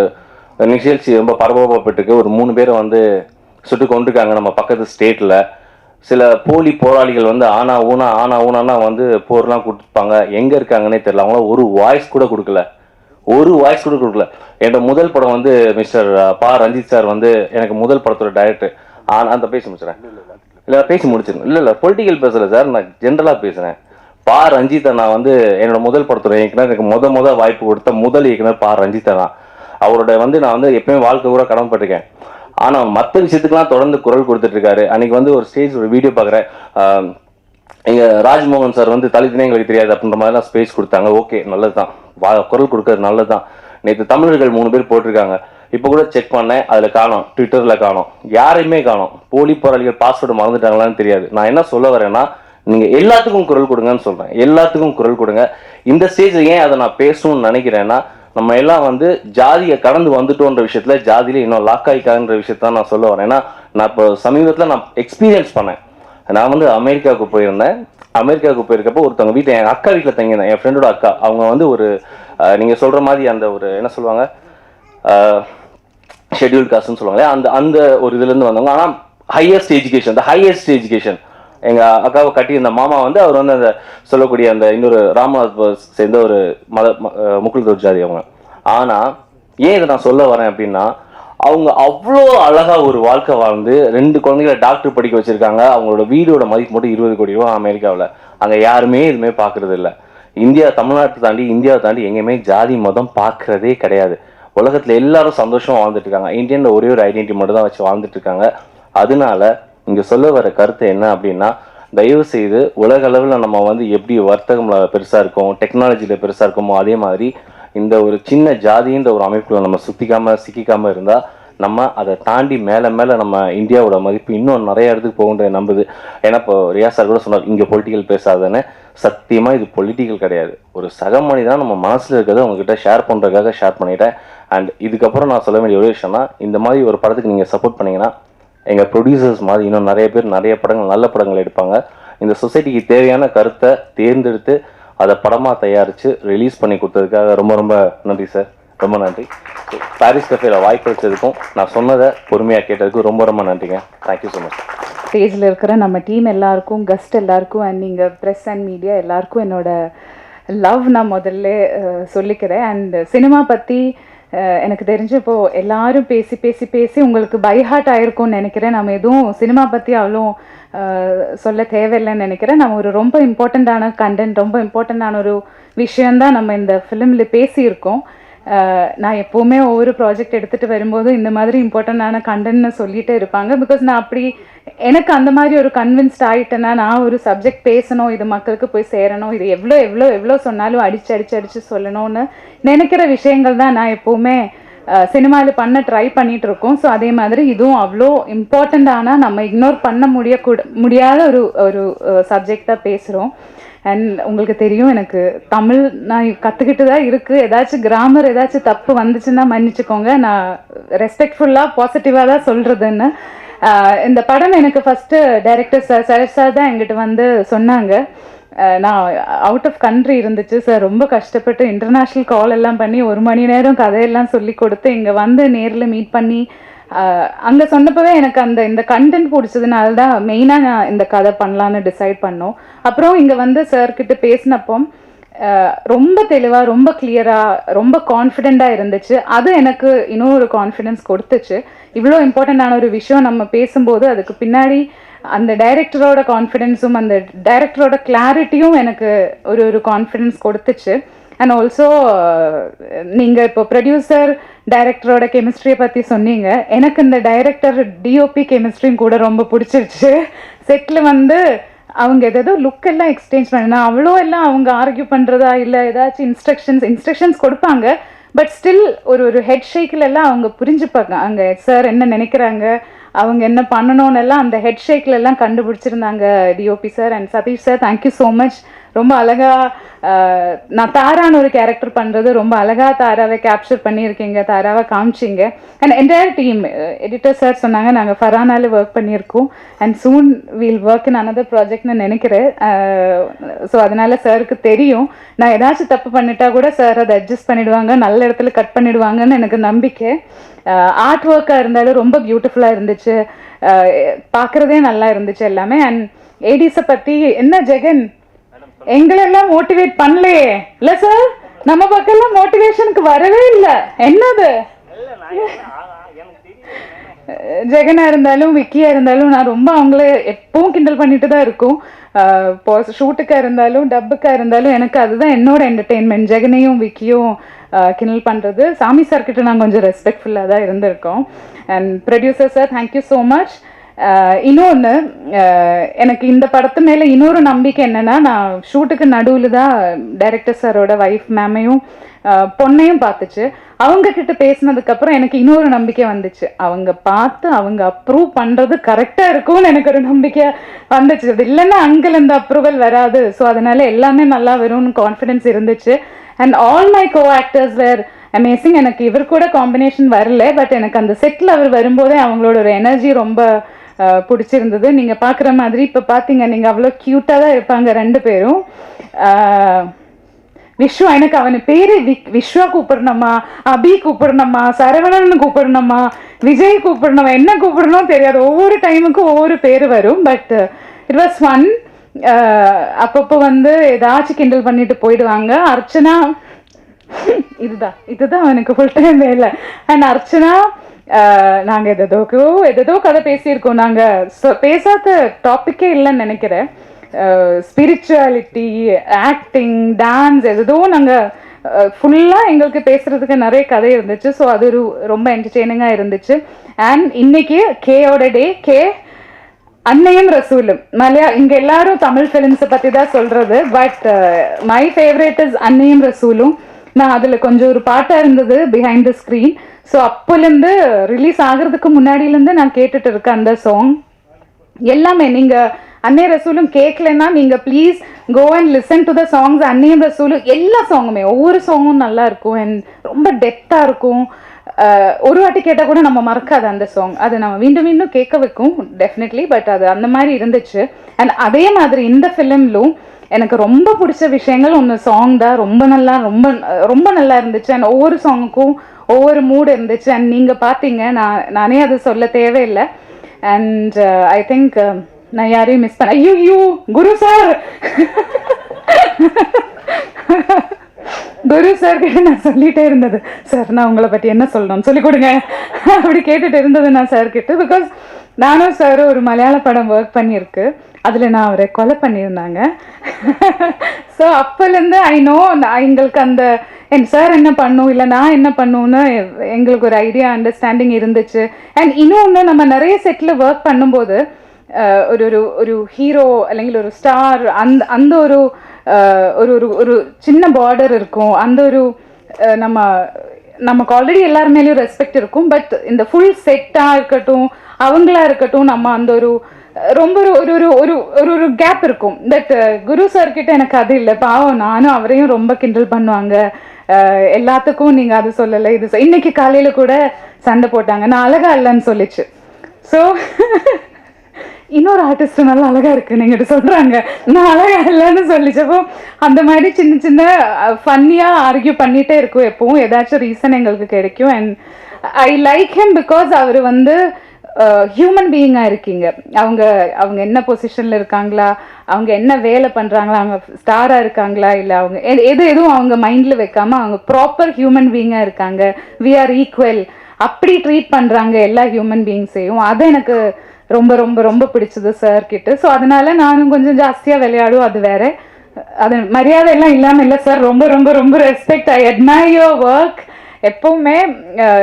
நிகழ்ச்சி ரொம்ப பரபரப்பட்டுருக்கு. ஒரு 3 பேரை வந்து சுட்டு கொண்டிருக்காங்க நம்ம பக்கத்து ஸ்டேட்டில். சில போலி போராளிகள் வந்து ஆனா ஊனா வந்து போர்லாம் கொடுத்துருப்பாங்க. எங்கே இருக்காங்கன்னே தெரியல. அவங்களாம் ஒரு வாய்ஸ் கூட கொடுக்கல. என்னோட முதல் படம் வந்து மிஸ்டர் பா ரஞ்சித் சார் வந்து எனக்கு முதல் படத்தோட டைரக்டர். அந்த பேசி முடிச்சுறேன். இல்லை பேசி முடிச்சிருங்க. இல்லை பொலிட்டிக்கல் பேசல சார், நான் ஜென்ரலாக பேசுகிறேன். பா ரஞ்சித் அண்ணா வந்து என்னோட முதல் படத்தோட இயக்குனர். எனக்கு முத வாய்ப்பு கொடுத்த முதல் இயக்குனர் பா ரஞ்சித் அண்ணா. அவரோட வந்து நான் வந்து எப்பயுமே வாழ்க்கை கூட கடமைப்பட்டிருக்கேன். ஆனால் மற்ற விஷயத்துக்குலாம் தொடர்ந்து குரல் கொடுத்துட்டு இருக்காரு. அன்னைக்கு வந்து ஒரு ஸ்டேஜ் ஒரு வீடியோ பார்க்குறேன். எங்கள் ராஜ்மோகன் சார் வந்து தலித்துனே எங்களுக்கு தெரியாது அப்படின்ற மாதிரிலாம் ஸ்பேஸ் கொடுத்தாங்க. ஓகே, நல்லது தான், குரல் கொடுக்கறது நல்லது தான். நேற்று தமிழர்கள் 3 பேர் போட்டிருக்காங்க. இப்போ கூட செக் பண்ணேன், அதில் காணோம், ட்விட்டரில் காணோம், யாரையுமே காணோம். போலி போராளிகள் பாஸ்வேர்டு மறந்துட்டாங்களான்னு தெரியாது. நான் என்ன சொல்ல வரேன்னா, நீங்கள் எல்லாத்துக்கும் குரல் கொடுங்கன்னு சொல்கிறேன். எல்லாத்துக்கும் குரல் கொடுங்க. இந்த ஸ்டேஜில் ஏன் அதை நான் பேசணும்னு நினைக்கிறேன்னா, நம்ம எல்லாம் வந்து ஜாதியை கடந்து வந்துட்டோன்ற விஷயத்துல ஜாதியில இன்னும் லாக் ஆகிக்கான்ற விஷயத்த நான் சொல்ல வரேன். ஏன்னா நான் இப்போ சமீபத்தில் நான் எக்ஸ்பீரியன்ஸ் பண்ணேன். நான் வந்து அமெரிக்காவுக்கு போயிருந்தேன். அமெரிக்காவுக்கு போயிருக்கப்போ ஒருத்தவங்க வீட்டில் என் அக்கா வீட்டில் தங்கினேன். என் ஃப்ரெண்டோட அக்கா. அவங்க வந்து ஒரு நீங்கள் சொல்கிற மாதிரி அந்த ஒரு என்ன சொல்லுவாங்க, ஷெட்யூல்ட் காஸ்ட்னு சொல்லுவாங்களே, அந்த ஒரு இதுலேருந்து வந்தவங்க. ஆனால் ஹையஸ்ட் எஜுகேஷன் எங்கள் அக்காவை கட்டியிருந்த மாமா வந்து அவர் வந்து அந்த சொல்லக்கூடிய அந்த இன்னொரு ராமநாத் சேர்ந்த ஒரு முக்குள் ஜாதி அவங்க. ஆனால் ஏன் இதை நான் சொல்ல வரேன் அப்படின்னா, அவங்க அவ்வளோ அழகாக ஒரு வாழ்க்கை வாழ்ந்து 2 குழந்தைகளை டாக்டர் படிக்க வச்சுருக்காங்க. அவங்களோட வீடோட மதிப்பு மட்டும் 20 கோடி ரூபா அமெரிக்காவில். அங்கே யாருமே எதுவுமே பார்க்குறது இல்லை. இந்தியாவை தாண்டி எங்கேயுமே ஜாதி மதம் பார்க்குறதே கிடையாது. உலகத்தில் எல்லாரும் சந்தோஷமாக வாழ்ந்துட்டு இருக்காங்க. இந்தியனில் ஒரே ஒரு ஐடென்டிட்டி மட்டும் தான் வச்சு வாழ்ந்துட்டு இருக்காங்க. அதனால இங்கே சொல்ல வர கருத்து என்ன அப்படின்னா, தயவு செய்து உலக அளவில் நம்ம வந்து எப்படி வர்த்தகம்ல பெருசாக இருக்கும், டெக்னாலஜியில் பெருசாக இருக்குமோ, அதே மாதிரி இந்த ஒரு சின்ன ஜாதின்ற ஒரு அமைப்புல நம்ம சிக்கிக்காமல் இருந்தால் நம்ம அதை தாண்டி மேலே நம்ம இந்தியாவோட மதிப்பு இன்னும் நிறைய இடத்துக்கு போகுன்ற நம்புது. ஏன்னா இப்போ ரியாஸ் சார் கூட சொன்னார், இங்கே பொலிட்டிக்கல் பேசாதன்னு. சத்தியமாக இது பொலிட்டிக்கல் கிடையாது. ஒரு சக மனிதன் நம்ம மனசில் இருக்கிறத உங்ககிட்ட ஷேர் பண்ணுறதுக்காக ஷேர் பண்ணிட்டேன். அண்ட் இதுக்கப்புறம் நான் சொல்ல வேண்டிய ஒரு விஷயம்னா, இந்த மாதிரி ஒரு படத்துக்கு நீங்கள் சப்போர்ட் பண்ணிங்கன்னா, எங்கள் ப்ரொடியூசர்ஸ் மாதிரி இன்னும் நிறைய பேர் நிறைய படங்கள், நல்ல படங்கள் எடுப்பாங்க. இந்த சொசைட்டிக்கு தேவையான கருத்தை தேர்ந்தெடுத்து அதை படமாக தயாரித்து ரிலீஸ் பண்ணி கொடுத்ததுக்காக ரொம்ப ரொம்ப நன்றி சார். ரொம்ப நன்றி. பாரிஸ் கஃபேல வாய்ப்பு வச்சதுக்கும் நான் சொன்னதை பொறுமையாக கேட்டதுக்கும் ரொம்ப ரொம்ப நன்றிங்க. Thank you so much. ஸ்டேஜில் இருக்கிற நம்ம டீம் எல்லாருக்கும், கெஸ்ட் எல்லாருக்கும், அண்ட் நீங்கள் ப்ரெஸ் அண்ட் மீடியா எல்லாருக்கும் என்னோட லவ் நான் முதல்ல சொல்லிக்கிறேன். அண்ட் சினிமா பற்றி எனக்கு தெரிஞ்சு இப்போது எல்லாரும் பேசி பேசி பேசி உங்களுக்கு பைஹார்ட் ஆகிருக்கும்னு நினைக்கிறேன். நம்ம எதுவும் சினிமா பற்றி அவ்வளோ சொல்ல தேவையில்லைன்னு நினைக்கிறேன். நம்ம ஒரு ரொம்ப இம்பார்ட்டண்ட்டான கண்டென்ட், ரொம்ப இம்பார்ட்டண்ட்டான ஒரு விஷயந்தான் நம்ம இந்த ஃபிலிமில் பேசியிருக்கோம். நான் எப்போவுமே ஒவ்வொரு ப்ராஜெக்ட் எடுத்துகிட்டு வரும்போது இந்த மாதிரி இம்பார்ட்டண்ட்டான கண்டென்ட்னு சொல்லிகிட்டே இருப்பாங்க. பிகாஸ் நான் அப்படி எனக்கு அந்த மாதிரி ஒரு கன்வின்ஸ்ட் ஆகிட்டேன்னா, நான் ஒரு சப்ஜெக்ட் பேசணும், இது மக்களுக்கு போய் சேரணும், இது எவ்வளோ எவ்வளோ எவ்வளோ சொன்னாலும் அடிச்சு சொல்லணும்னு நினைக்கிற விஷயங்கள் தான் நான் எப்போவுமே சினிமாவில் பண்ண ட்ரை பண்ணிகிட்ருக்கோம். ஸோ அதே மாதிரி இதுவும் அவ்வளோ இம்பார்ட்டண்ட்டான, நம்ம இக்னோர் பண்ண முடியாத ஒரு சப்ஜெக்ட் தான் பேசுகிறோம். அண்ட் உங்களுக்கு தெரியும், எனக்கு தமிழ் நான் கற்றுக்கிட்டு தான் இருக்குது. ஏதாச்சும் கிராமர் ஏதாச்சும் தப்பு வந்துச்சுன்னா மன்னிச்சுக்கோங்க. நான் ரெஸ்பெக்ட்ஃபுல்லாக பாசிட்டிவாக தான் சொல்கிறதுன்னு. இந்த படம் எனக்கு ஃபஸ்ட்டு டைரக்டர் சரத் சார் தான் எங்கிட்ட வந்து சொன்னாங்க, நான் அவுட் ஆஃப் கண்ட்ரி இருந்துச்சு சார், ரொம்ப கஷ்டப்பட்டு இன்டர்நேஷ்னல் கால் எல்லாம் பண்ணி 1 மணி நேரம் கதையெல்லாம் சொல்லி கொடுத்து இங்கே வந்து நேரில் மீட் பண்ணி அங்கே சொன்னப்பவே எனக்கு இந்த கண்டென்ட் பிடிச்சதுனால தான் மெயினாக நான் இந்த கதை பண்ணலான்னு டிசைட் பண்ணோம். அப்புறம் இங்கே வந்து சார்கிட்ட பேசினப்போ ரொம்ப தெளிவாக, ரொம்ப கிளியராக, ரொம்ப கான்ஃபிடெண்ட்டாக இருந்துச்சு. அது எனக்கு இன்னொரு கான்ஃபிடென்ஸ் கொடுத்துச்சு. இவ்வளோ இம்பார்ட்டண்ட்டான ஒரு விஷயம் நம்ம பேசும்போது அதுக்கு பின்னாடி அந்த டைரக்டரோட கான்ஃபிடென்ஸும் அந்த டைரக்டரோட கிளாரிட்டியும் எனக்கு ஒரு கான்ஃபிடென்ஸ் கொடுத்துச்சு. அண்ட் ஆல்சோ நீங்கள் இப்போ ப்ரொடியூசர் டைரக்டரோட கெமிஸ்ட்ரியை பற்றி சொன்னீங்க. எனக்கு இந்த டைரக்டர் டிஓபி கெமிஸ்ட்ரியும் கூட ரொம்ப பிடிச்சிருச்சு. செட்டில் வந்து அவங்க ஏதோ லுக் எல்லாம் எக்ஸ்சேஞ்ச் பண்ணினா அவ்வளோ எல்லாம் அவங்க ஆர்கியூ பண்ணுறதா இல்லை ஏதாச்சும் இன்ஸ்ட்ரக்ஷன்ஸ் கொடுப்பாங்க. பட் ஸ்டில் ஒரு ஹெட் ஷேக்கில் எல்லாம் அவங்க புரிஞ்சுப்பாங்க அங்கே சார் என்ன நினைக்கிறாங்க, அவங்க என்ன பண்ணணும்னு எல்லாம் அந்த ஹெட் ஷேக்கில் எல்லாம் கண்டுபிடிச்சிருந்தாங்க DOP sir. And Sathish sir, thank you so much. ரொம்ப அழகாக நான் தாரான்னு ஒரு கேரக்டர் பண்ணுறது ரொம்ப அழகாக தாராவை கேப்சர் பண்ணியிருக்கீங்க, தாராவை காமிச்சிங்க. And entire team, editor sir சொன்னாங்க நாங்கள் ஃபரானால ஒர்க் பண்ணியிருக்கோம் and soon we'll work in another ப்ராஜெக்ட்னு நினைக்கிறேன். ஸோ அதனால சாருக்கு தெரியும் நான் ஏதாச்சும் தப்பு பண்ணிட்டா கூட சார் அதை அட்ஜஸ்ட் பண்ணிவிடுவாங்க, நல்ல இடத்துல கட் பண்ணிவிடுவாங்கன்னு எனக்கு நம்பிக்கை. ஆர்ட் ஒர்க்காக இருந்தாலும் ரொம்ப பியூட்டிஃபுல்லாக இருந்துச்சு, பார்க்குறதே நல்லா இருந்துச்சு எல்லாமே. அண்ட் ஏடிஸை பற்றி என்ன ஜெகன் எங்களெல்லாம் மோட்டிவேட் பண்ணலையே இல்லை சார், நம்ம பக்கம்லாம் மோட்டிவேஷனுக்கு வரவே இல்லை. என்னது ஜெகனா இருந்தாலும் விக்கியா இருந்தாலும் நான் ரொம்ப அவங்கள எப்பவும் கிண்டல் பண்ணிட்டு தான் இருக்கும். இப்போ ஷூட்டுக்காக இருந்தாலும் டப்புக்காக இருந்தாலும் எனக்கு அதுதான் என்னோட என்டர்டெயின்மெண்ட். ஜெகனையும் விக்கியும் கிண்டல் பண்ணுறது. சாமி சார்கிட்ட நான் கொஞ்சம் ரெஸ்பெக்ட்ஃபுல்லாக தான் இருந்திருக்கோம். And producer sir, thank you so much. இன்னொன்று எனக்கு இந்த படத்து மேலே இன்னொரு நம்பிக்கை என்னென்னா, நான் ஷூட்டுக்கு நடுவில் தான் டைரக்டர் சாரோட ஒய்ஃப் மேமையும் பொண்ணையும் பார்த்துச்சு. அவங்கக்கிட்ட பேசினதுக்கப்புறம் எனக்கு இன்னொரு நம்பிக்கை வந்துச்சு. அவங்க பார்த்து அவங்க அப்ரூவ் பண்ணுறது கரெக்டாக இருக்கும்னு எனக்கு ஒரு நம்பிக்கை வந்துச்சு. அது இல்லைன்னா அங்கேருந்து அப்ரூவல் வராது. ஸோ அதனால் எல்லாமே நல்லா வரும்னு கான்ஃபிடென்ஸ் இருந்துச்சு. And all my co actors were amazing. எனக்கு இவர் கூட காம்பினேஷன் வரல, பட் எனக்கு அந்த செட்டில் அவர் வரும்போதே அவங்களோட ஒரு எனர்ஜி ரொம்ப பிடிச்சிருந்தது. நீங்கள் பார்க்குற மாதிரி இப்போ பார்த்தீங்க, நீங்கள் அவ்வளோ க்யூட்டாக தான் இருப்பாங்க 2 பேரும். விஸ்வா, எனக்கு அவனு பேரு விஸ்வா கூப்பிடணுமா, அபி கூப்பிடணுமா, சரவணன் கூப்பிடணுமா, விஜய் கூப்பிடணுமா, என்ன கூப்பிடணும் தெரியாது. ஒவ்வொரு டைமுக்கும் ஒவ்வொரு பேர் வரும். But it was fun. அப்பப்போ வந்து ஏதாச்சும் கிண்டல் பண்ணிட்டு போயிடுவாங்க. அர்ச்சனா, இதுதான் எனக்கு ஃபுல் டைம் வேலை. அண்ட் அர்ச்சனா, நாங்கள் எதோ கதை பேசியிருக்கோம். நாங்கள் பேசாத டாப்பிக்கே இல்லைன்னு நினைக்கிறேன். ஸ்பிரிச்சுவாலிட்டி, ஆக்டிங், டான்ஸ் எதோ நாங்கள் ஃபுல்லாக எங்களுக்கு பேசுகிறதுக்கு நிறைய கதை இருந்துச்சு. ஸோ அது ரொம்ப என்டர்டெய்னிங்காக இருந்துச்சு. அண்ட் இன்னைக்கு கேயோட டே. கே அன்னையும் ரசூலும் இங்கே எல்லாரும் தமிழ் ஃபிலிம்ஸை பற்றி தான் சொல்கிறது. பட் மை ஃபேவரேட் இஸ் அன்னையும் ரசூலும். நான் அதில் கொஞ்சம் ஒரு பாட்டாக இருந்தது பிஹைண்ட் த ஸ்க்ரீன். ஸோ அப்போலேருந்து ரிலீஸ் ஆகிறதுக்கு முன்னாடியிலேருந்து நான் கேட்டுட்டு இருக்கேன் அந்த சாங் எல்லாமே. நீங்கள் அன்னை ரசூலும் கேட்கலன்னா நீங்கள் please go and listen to the songs. அன்னையும் ரசூலும் எல்லா சாங்குமே, ஒவ்வொரு சாங்கும் நல்லா இருக்கும் அண்ட் ரொம்ப டெப்த்தாக இருக்கும். ஒரு வாட்டி கேட்டால் கூட நம்ம மறக்காது அந்த சாங். அது நம்ம மீண்டும் மீண்டும் கேட்க வைக்கும் டெஃபினெட்லி. பட் அது அந்த மாதிரி இருந்துச்சு. அண்ட் அதே மாதிரி இந்த ஃபிலிம்லும் எனக்கு ரொம்ப பிடிச்ச விஷயங்கள் ஒன்று சாங் தான். ரொம்ப நல்லா இருந்துச்சு. அண்ட் ஒவ்வொரு சாங்குக்கும் ஒவ்வொரு மூடு இருந்துச்சு. அண்ட் நீங்கள் பார்த்தீங்க, நானே அது சொல்ல தேவையில்லை. அண்ட் ஐ திங்க் நான் யாரையும் மிஸ் பண்ண. ஐயோ குரு சார், குரு சார் கிட்ட நான் சொல்லிட்டே இருந்தது, சார் நான் உங்களை பற்றி என்ன சொல்லணும்னு சொல்லிக் கொடுங்க அப்படி கேட்டுட்டு இருந்தது நான் சார் கிட்ட. பிகாஸ் நானும் சார் ஒரு மலையாள படம் ஒர்க் பண்ணியிருக்கு, அதில் நான் அவரை கொலை பண்ணியிருந்தாங்க. ஸோ அப்போலேருந்து ஐ நோ எங்களுக்கு அந்த சார் என்ன பண்ணும் இல்லை நான் என்ன பண்ணுன்னு எங்களுக்கு ஒரு ஐடியா, அண்டர்ஸ்டாண்டிங் இருந்துச்சு. அண்ட் இன்னொன்று, நம்ம நிறைய செட்டில் ஒர்க் பண்ணும்போது ஒரு ஹீரோ അല്ലെങ്കിൽ ஒரு ஸ்டார் அந்த ஒரு சின்ன பார்டர் இருக்கும். அந்த ஒரு நமக்கு ஆல்ரெடி எல்லார் மேலேயும் ரெஸ்பெக்ட் இருக்கும். பட் இந்த ஃபுல் செட்டாக இருக்கட்டும், அவங்களா இருக்கட்டும், நம்ம அந்த ரொம்ப ஒரு கேப் இருக்கும். பட் குரு சார் கிட்ட எனக்கு அது இல்லை. பாவம், நானும் அவரையும் ரொம்ப கிண்டல் பண்ணுவாங்க. எல்லாத்துக்கும் நீங்கள் அது சொல்லலை, இது இன்னைக்கு காலையில் கூட சண்டை போட்டாங்க, நான் அழகா இல்லைன்னு சொல்லிச்சு. ஸோ இன்னொரு ஆர்டிஸ்ட் நல்லா அழகா இருக்கு நீங்க சொல்றாங்க, நான் அழகா இல்லைன்னு சொல்லிச்சப்போ அந்த மாதிரி சின்ன சின்ன ஃபன்னியா ஆர்கியூ பண்ணிட்டே இருக்கும். எப்பவும் ஏதாச்சும் ரீசன் எங்களுக்கு கிடைக்கும். And I like him because அவர் வந்து ஹியூமன் பீயிங்காக இருக்கீங்க. அவங்க என்ன பொசிஷனில் இருக்காங்களா, அவங்க என்ன வேலை பண்ணுறாங்களா, அவங்க ஸ்டாராக இருக்காங்களா, இல்லை அவங்க எதுவும் அவங்க மைண்டில் வைக்காமல் அவங்க ப்ராப்பர் ஹியூமன் பீயிங்காக இருக்காங்க. வி ஆர் ஈக்குவல் அப்படி ட்ரீட் பண்ணுறாங்க எல்லா ஹியூமன் பீயிங்ஸையும். அது எனக்கு ரொம்ப ரொம்ப ரொம்ப பிடிச்சது சார் கிட்ட. ஸோ அதனால நானும் கொஞ்சம் ஜாஸ்தியாக விளையாடும். அது வேற, அது மரியாதை எல்லாம் இல்லாமல் இல்லை சார். ரொம்ப ரொம்ப ரொம்ப respect. I admire your work. எப்பவுமே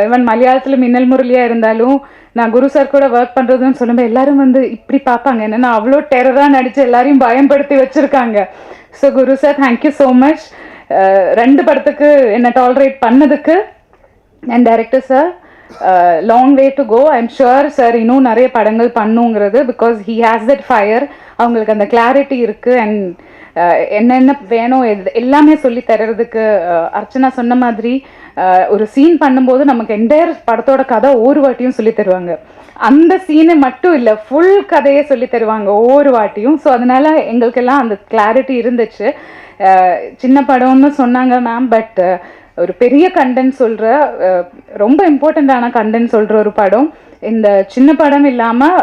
ஈவன் மலையாளத்தில் மின்னல் முரளியாக இருந்தாலும் நான் குரு சார் கூட ஒர்க் பண்ணுறதுன்னு சொல்லும்போது எல்லாரும் வந்து இப்படி பார்ப்பாங்க, என்னென்னா அவ்வளோ டெரராக நடித்து எல்லாரையும் பயன்படுத்தி வச்சுருக்காங்க. So Guru sir thank you so much. 2 படத்துக்கு என்னை டாலரேட் பண்ணதுக்கு. And director sir long way to go. I'm sure sir இன்னும் நிறைய படங்கள் பண்ணுங்கிறது. Because he has that fire. அவங்களுக்கு அந்த கிளாரிட்டி இருக்குது. அண்ட் என்னென்ன வேணும் எல்லாமே சொல்லி தர்றதுக்கு. அர்ச்சனா சொன்ன மாதிரி ஒரு சீன் பண்ணும்போது நமக்கு என்டையர் படத்தோட கதை ஒவ்வொரு வாட்டியும் சொல்லி தருவாங்க. அந்த சீனை மட்டும் இல்லை, ஃபுல் கதையை சொல்லி தருவாங்க ஒவ்வொரு வாட்டியும். ஸோ அதனால எங்களுக்கெல்லாம் அந்த கிளாரிட்டி இருந்துச்சு. சின்ன படம்னு சொன்னாங்க மேம், பட் ஒரு பெரிய கண்டென்ட் சொல்கிற, ரொம்ப இம்பார்ட்டண்ட்டான கண்டென்ட் சொல்கிற ஒரு படம். இந்த சின்ன படம் இல்லாமல்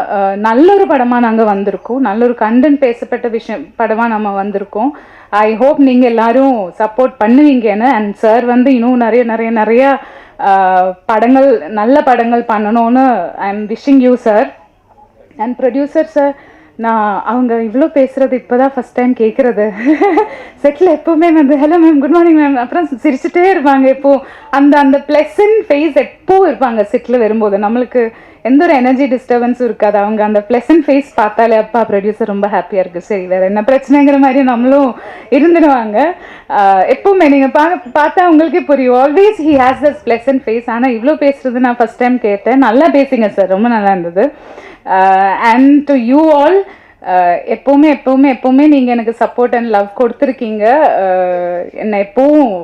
நல்ல ஒரு படமாக நாங்கள் வந்திருக்கோம். நல்ல ஒரு கண்டென்ட் பேசப்பட்ட படமாக நம்ம வந்திருக்கோம். ஐ ஹோப் நீங்கள் எல்லாரும் சப்போர்ட் பண்ணுவீங்கன்னு. அண்ட் சார் வந்து இன்னும் நிறைய நிறைய நிறைய படங்கள், நல்ல படங்கள் பண்ணணும்னு I am wishing you sir. And producer sir, நான் அவங்க இவ்வளோ பேசுகிறது இப்போ தான் ஃபஸ்ட் டைம் கேட்குறது. செட்டில் எப்போவுமே வந்து hello ma'am, good morning ma'am, அப்புறம் சிரிச்சுட்டே இருப்பாங்க. எப்போது அந்த ப்ளசன்ட் ஃபேஸ் எப்போது இருப்பாங்க செட்டில் வரும்போது. நம்மளுக்கு எந்த ஒரு எனர்ஜி டிஸ்டர்பன்ஸும் இருக்காது. அவங்க அந்த ப்ளசன்ட் ஃபேஸ் பார்த்தாலே அப்பா ப்ரொடியூசர் ரொம்ப ஹாப்பியாக இருக்குது, சரி வேறு என்ன பிரச்சனைங்கிற மாதிரி நம்மளும் இருந்துடுவாங்க. எப்போவுமே நீங்கள் பார்த்தா உங்களுக்கே புரியும். Always he has this pleasant face. ஆனால் இவ்வளோ பேசுகிறது நான் ஃபஸ்ட் டைம் கேட்டேன். நல்லா பேசுங்க சார், ரொம்ப நல்லா இருந்தது. அண்ட் டு யூ ஆல், எப்போவுமே நீங்கள் எனக்கு சப்போர்ட் அண்ட் லவ் கொடுத்துருக்கீங்க. என்னை எப்பவும்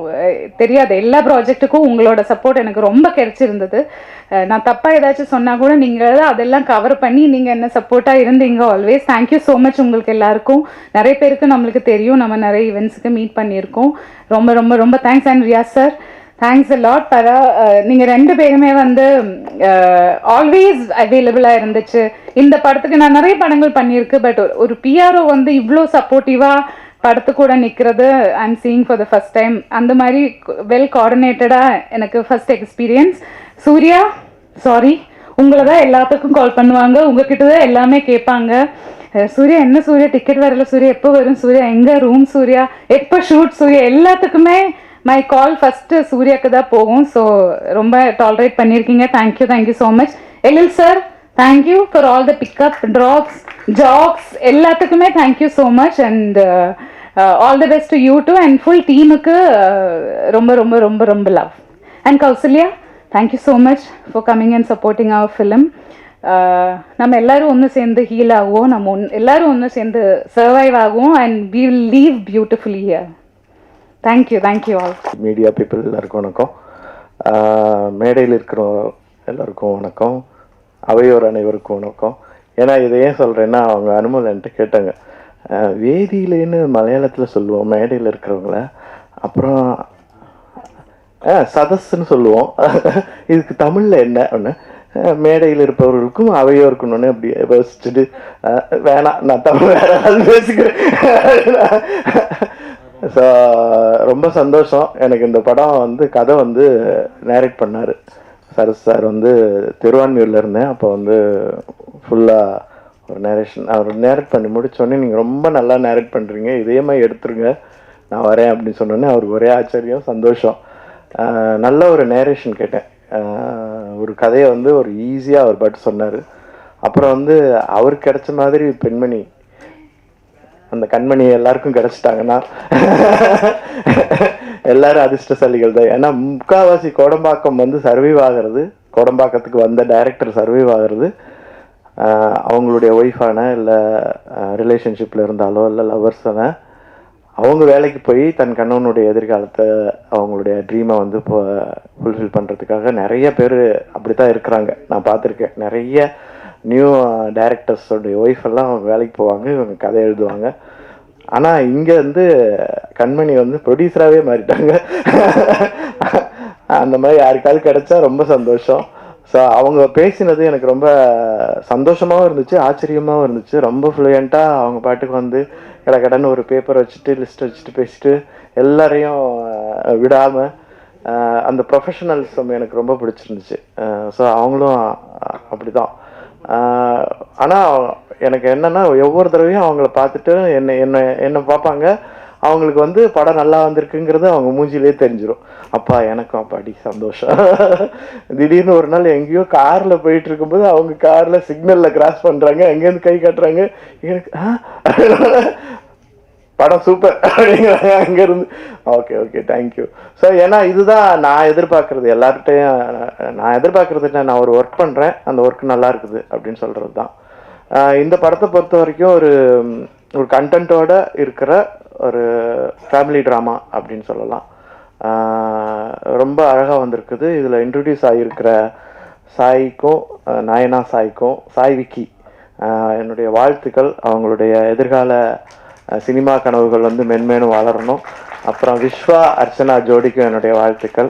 தெரியாது, எல்லா ப்ராஜெக்ட்டுக்கும் உங்களோட சப்போர்ட் எனக்கு ரொம்ப கிடைச்சிருந்தது. நான் தப்பாக ஏதாச்சும் சொன்னால் கூட நீங்கள் அதெல்லாம் கவர் பண்ணி நீங்கள் என்ன சப்போர்ட்டாக இருந்தீங்க ஆல்வேஸ். தேங்க்யூ ஸோ மச் உங்களுக்கு எல்லாருக்கும். நிறைய பேருக்கு நம்மளுக்கு தெரியும், நம்ம நிறைய ஈவெண்ட்ஸுக்கு மீட் பண்ணியிருக்கோம். ரொம்ப ரொம்ப ரொம்ப thanks. And Riyas sir, thanks a lot. பரா, நீங்கள் 2 பேருமே வந்து ஆல்வேஸ் அவைலபிளாக இருந்துச்சு. இந்த படத்துக்கு நான் நிறைய படங்கள் பண்ணியிருக்கு, பட் ஒரு பிஆர்ஓ வந்து இவ்வளோ சப்போர்ட்டிவாக படத்து கூட நிற்கிறது I am seeing for the first time. அந்த மாதிரி வெல் கோஆர்டினேட்டடாக எனக்கு ஃபஸ்ட் எக்ஸ்பீரியன்ஸ். சூர்யா, சாரி, உங்களை தான் எல்லாத்துக்கும் கால் பண்ணுவாங்க, உங்ககிட்ட தான் எல்லாமே கேட்பாங்க. சூர்யா என்ன சூர்யா டிக்கெட் வரல, சூர்யா எப்போ வரும், சூர்யா எங்கே ரூம், சூர்யா எப்போ ஷூட், சூர்யா எல்லாத்துக்குமே மை கால் ஃபஸ்ட்டு சூர்யாவுக்கு தான் போகும். ஸோ ரொம்ப டாலரேட் பண்ணியிருக்கீங்க. Thank you so much. LL sir, thank you for all the pickup, drops, jacks எல்லாத்துக்குமே thank you so much. And all the best to you too. And full டீமுக்கு ரொம்ப ரொம்ப ரொம்ப ரொம்ப love. And Kausalya, thank you so much for coming and supporting our film. நம்ம எல்லோரும் ஒன்று சேர்ந்து ஹீல் ஆகுவோம், நம்ம எல்லோரும் ஒன்று சேர்ந்து சர்வைவ் ஆகுவோம். And we will leave beautifully here. Thank you all. Media people எல்லாருக்கும் வணக்கம். மேடையில் இருக்கிற எல்லாருக்கும் வணக்கம். அவையோர் அனைவருக்கும் வணக்கம். ஏன்னா இதை ஏன் சொல்கிறேன்னா, அவங்க அனுமல் என்கிட்ட கேட்டாங்க, வேதியிலேன்னு மலையாளத்தில் சொல்லுவோம் மேடையில் இருக்கிறவங்கள, அப்புறம் சதஸ்ன்னு சொல்லுவோம், இதுக்கு தமிழில் என்ன ஒன்று, மேடையில் இருப்பவர்களுக்கும் அவையோருக்குன்னு அப்படி யோசிச்சுட்டு வேணாம் நான் தமிழ் வேற ஏதாவது பேசிக்கிறேன். ஸோ ரொம்ப சந்தோஷம். எனக்கு இந்த படம் வந்து கதை வந்து நேரேட் பண்ணார் சரஸ் சார். வந்து திருவான்மியூரில் இருந்தேன் அப்போ. வந்து ஃபுல்லாக ஒரு நேரேஷன் அவர் நேரேட் பண்ணி முடித்தோடனே, நீங்கள் ரொம்ப நல்லா நேரேட் பண்ணுறீங்க, இதே மாதிரி எடுத்துருங்க, நான் வரேன் அப்படின்னு சொன்னோன்னே அவருக்கு ஒரே ஆச்சரியம், சந்தோஷம். நல்ல ஒரு நேரேஷன் கேட்டேன். ஒரு கதையை வந்து ஒரு ஈஸியாக அவர் பாட்டு சொன்னார். அப்புறம் வந்து அவருக்கு கிடைச்ச மாதிரி பெண்மணி, அந்த கண்மணி எல்லாருக்கும் கிடைச்சிட்டாங்கன்னா எல்லாரும் அதிர்ஷ்டசாலிகள் தான். ஏன்னா முக்கால்வாசி கோடம்பாக்கம் வந்து சர்வைவ் ஆகிறது, கோடம்பாக்கத்துக்கு வந்த டைரக்டர் சர்வைவ் ஆகிறது அவங்களுடைய ஒய்ஃபான இல்லை ரிலேஷன்ஷிப்பில் இருந்தாலோ இல்லை லவர்ஸான அவங்க வேலைக்கு போய் தன் கணவனுடைய எதிர்காலத்தை, அவங்களுடைய ட்ரீமை வந்து இப்போ ஃபுல்ஃபில் பண்ணுறதுக்காக நிறைய பேர் அப்படி தான் இருக்கிறாங்க. நான் பார்த்துருக்கேன். நிறைய நியூ டைரக்டர்ஸோடைய ஒய்ஃப் எல்லாம் வேலைக்கு போவாங்க, இவங்க கதை எழுதுவாங்க. ஆனால் இங்கே வந்து கண்மணி வந்து ப்ரொடியூசராகவே மாறிட்டாங்க. அந்த மாதிரி யாருக்காவது கிடைச்சா ரொம்ப சந்தோஷம். ஸோ அவங்க பேசினது எனக்கு ரொம்ப சந்தோஷமாகவும் இருந்துச்சு, ஆச்சரியமாகவும் இருந்துச்சு. ரொம்ப ஃப்ளூயண்ட்டாக அவங்க பாட்டுக்கு வந்து கடன்னு ஒரு பேப்பர் வச்சுட்டு லிஸ்ட் வச்சுட்டு பேசிட்டு எல்லாரையும் விடாமல் அந்த ப்ரொஃபஷனல்ஸம் எனக்கு ரொம்ப பிடிச்சிருந்துச்சு. ஸோ அவங்களும் அப்படி தான். ஆனால் எனக்கு என்னென்னா ஒவ்வொரு தடவையும் அவங்கள பார்த்துட்டு என்னை பார்ப்பாங்க. அவங்களுக்கு வந்து படம் நல்லா வந்திருக்குங்கிறது அவங்க மூஞ்சிலே தெரிஞ்சிடும். அப்பா எனக்கும் அப்பாடி சந்தோஷம். திடீர்னு ஒரு நாள் எங்கேயோ காரில் போயிட்டு இருக்கும்போது அவங்க காரில் சிக்னலில் கிராஸ் பண்ணுறாங்க, எங்கேருந்து கை காட்டுறாங்க, எனக்கு படம் சூப்பர் அப்படிங்கிறாங்க அங்கேருந்து. Okay okay thank you. ஸோ ஏன்னா இதுதான் நான் எதிர்பார்க்குறது, எல்லார்கிட்டையும் நான் எதிர்பார்க்குறது என்ன, நான் ஒரு ஒர்க் பண்ணுறேன், அந்த ஒர்க் நல்லா இருக்குது அப்படின்னு சொல்கிறது தான். இந்த படத்தை பொறுத்த வரைக்கும் ஒரு கண்டென்ட்டோட இருக்கிற ஒரு ஃபேமிலி ட்ராமா அப்படின்னு சொல்லலாம். ரொம்ப அழகாக வந்திருக்குது. இதில் இன்ட்ரடியூஸ் ஆகியிருக்கிற சாய்க்கும் நயனா சாய்க்கும், சாய் விக்கி என்னுடைய வாழ்த்துக்கள். அவங்களுடைய எதிர்கால சினிமா கனவுகள் வந்து மென்மேனும் வளரணும். அப்புறம் விஸ்வா அர்ச்சனா ஜோடிக்கும் என்னுடைய வாழ்த்துக்கள்.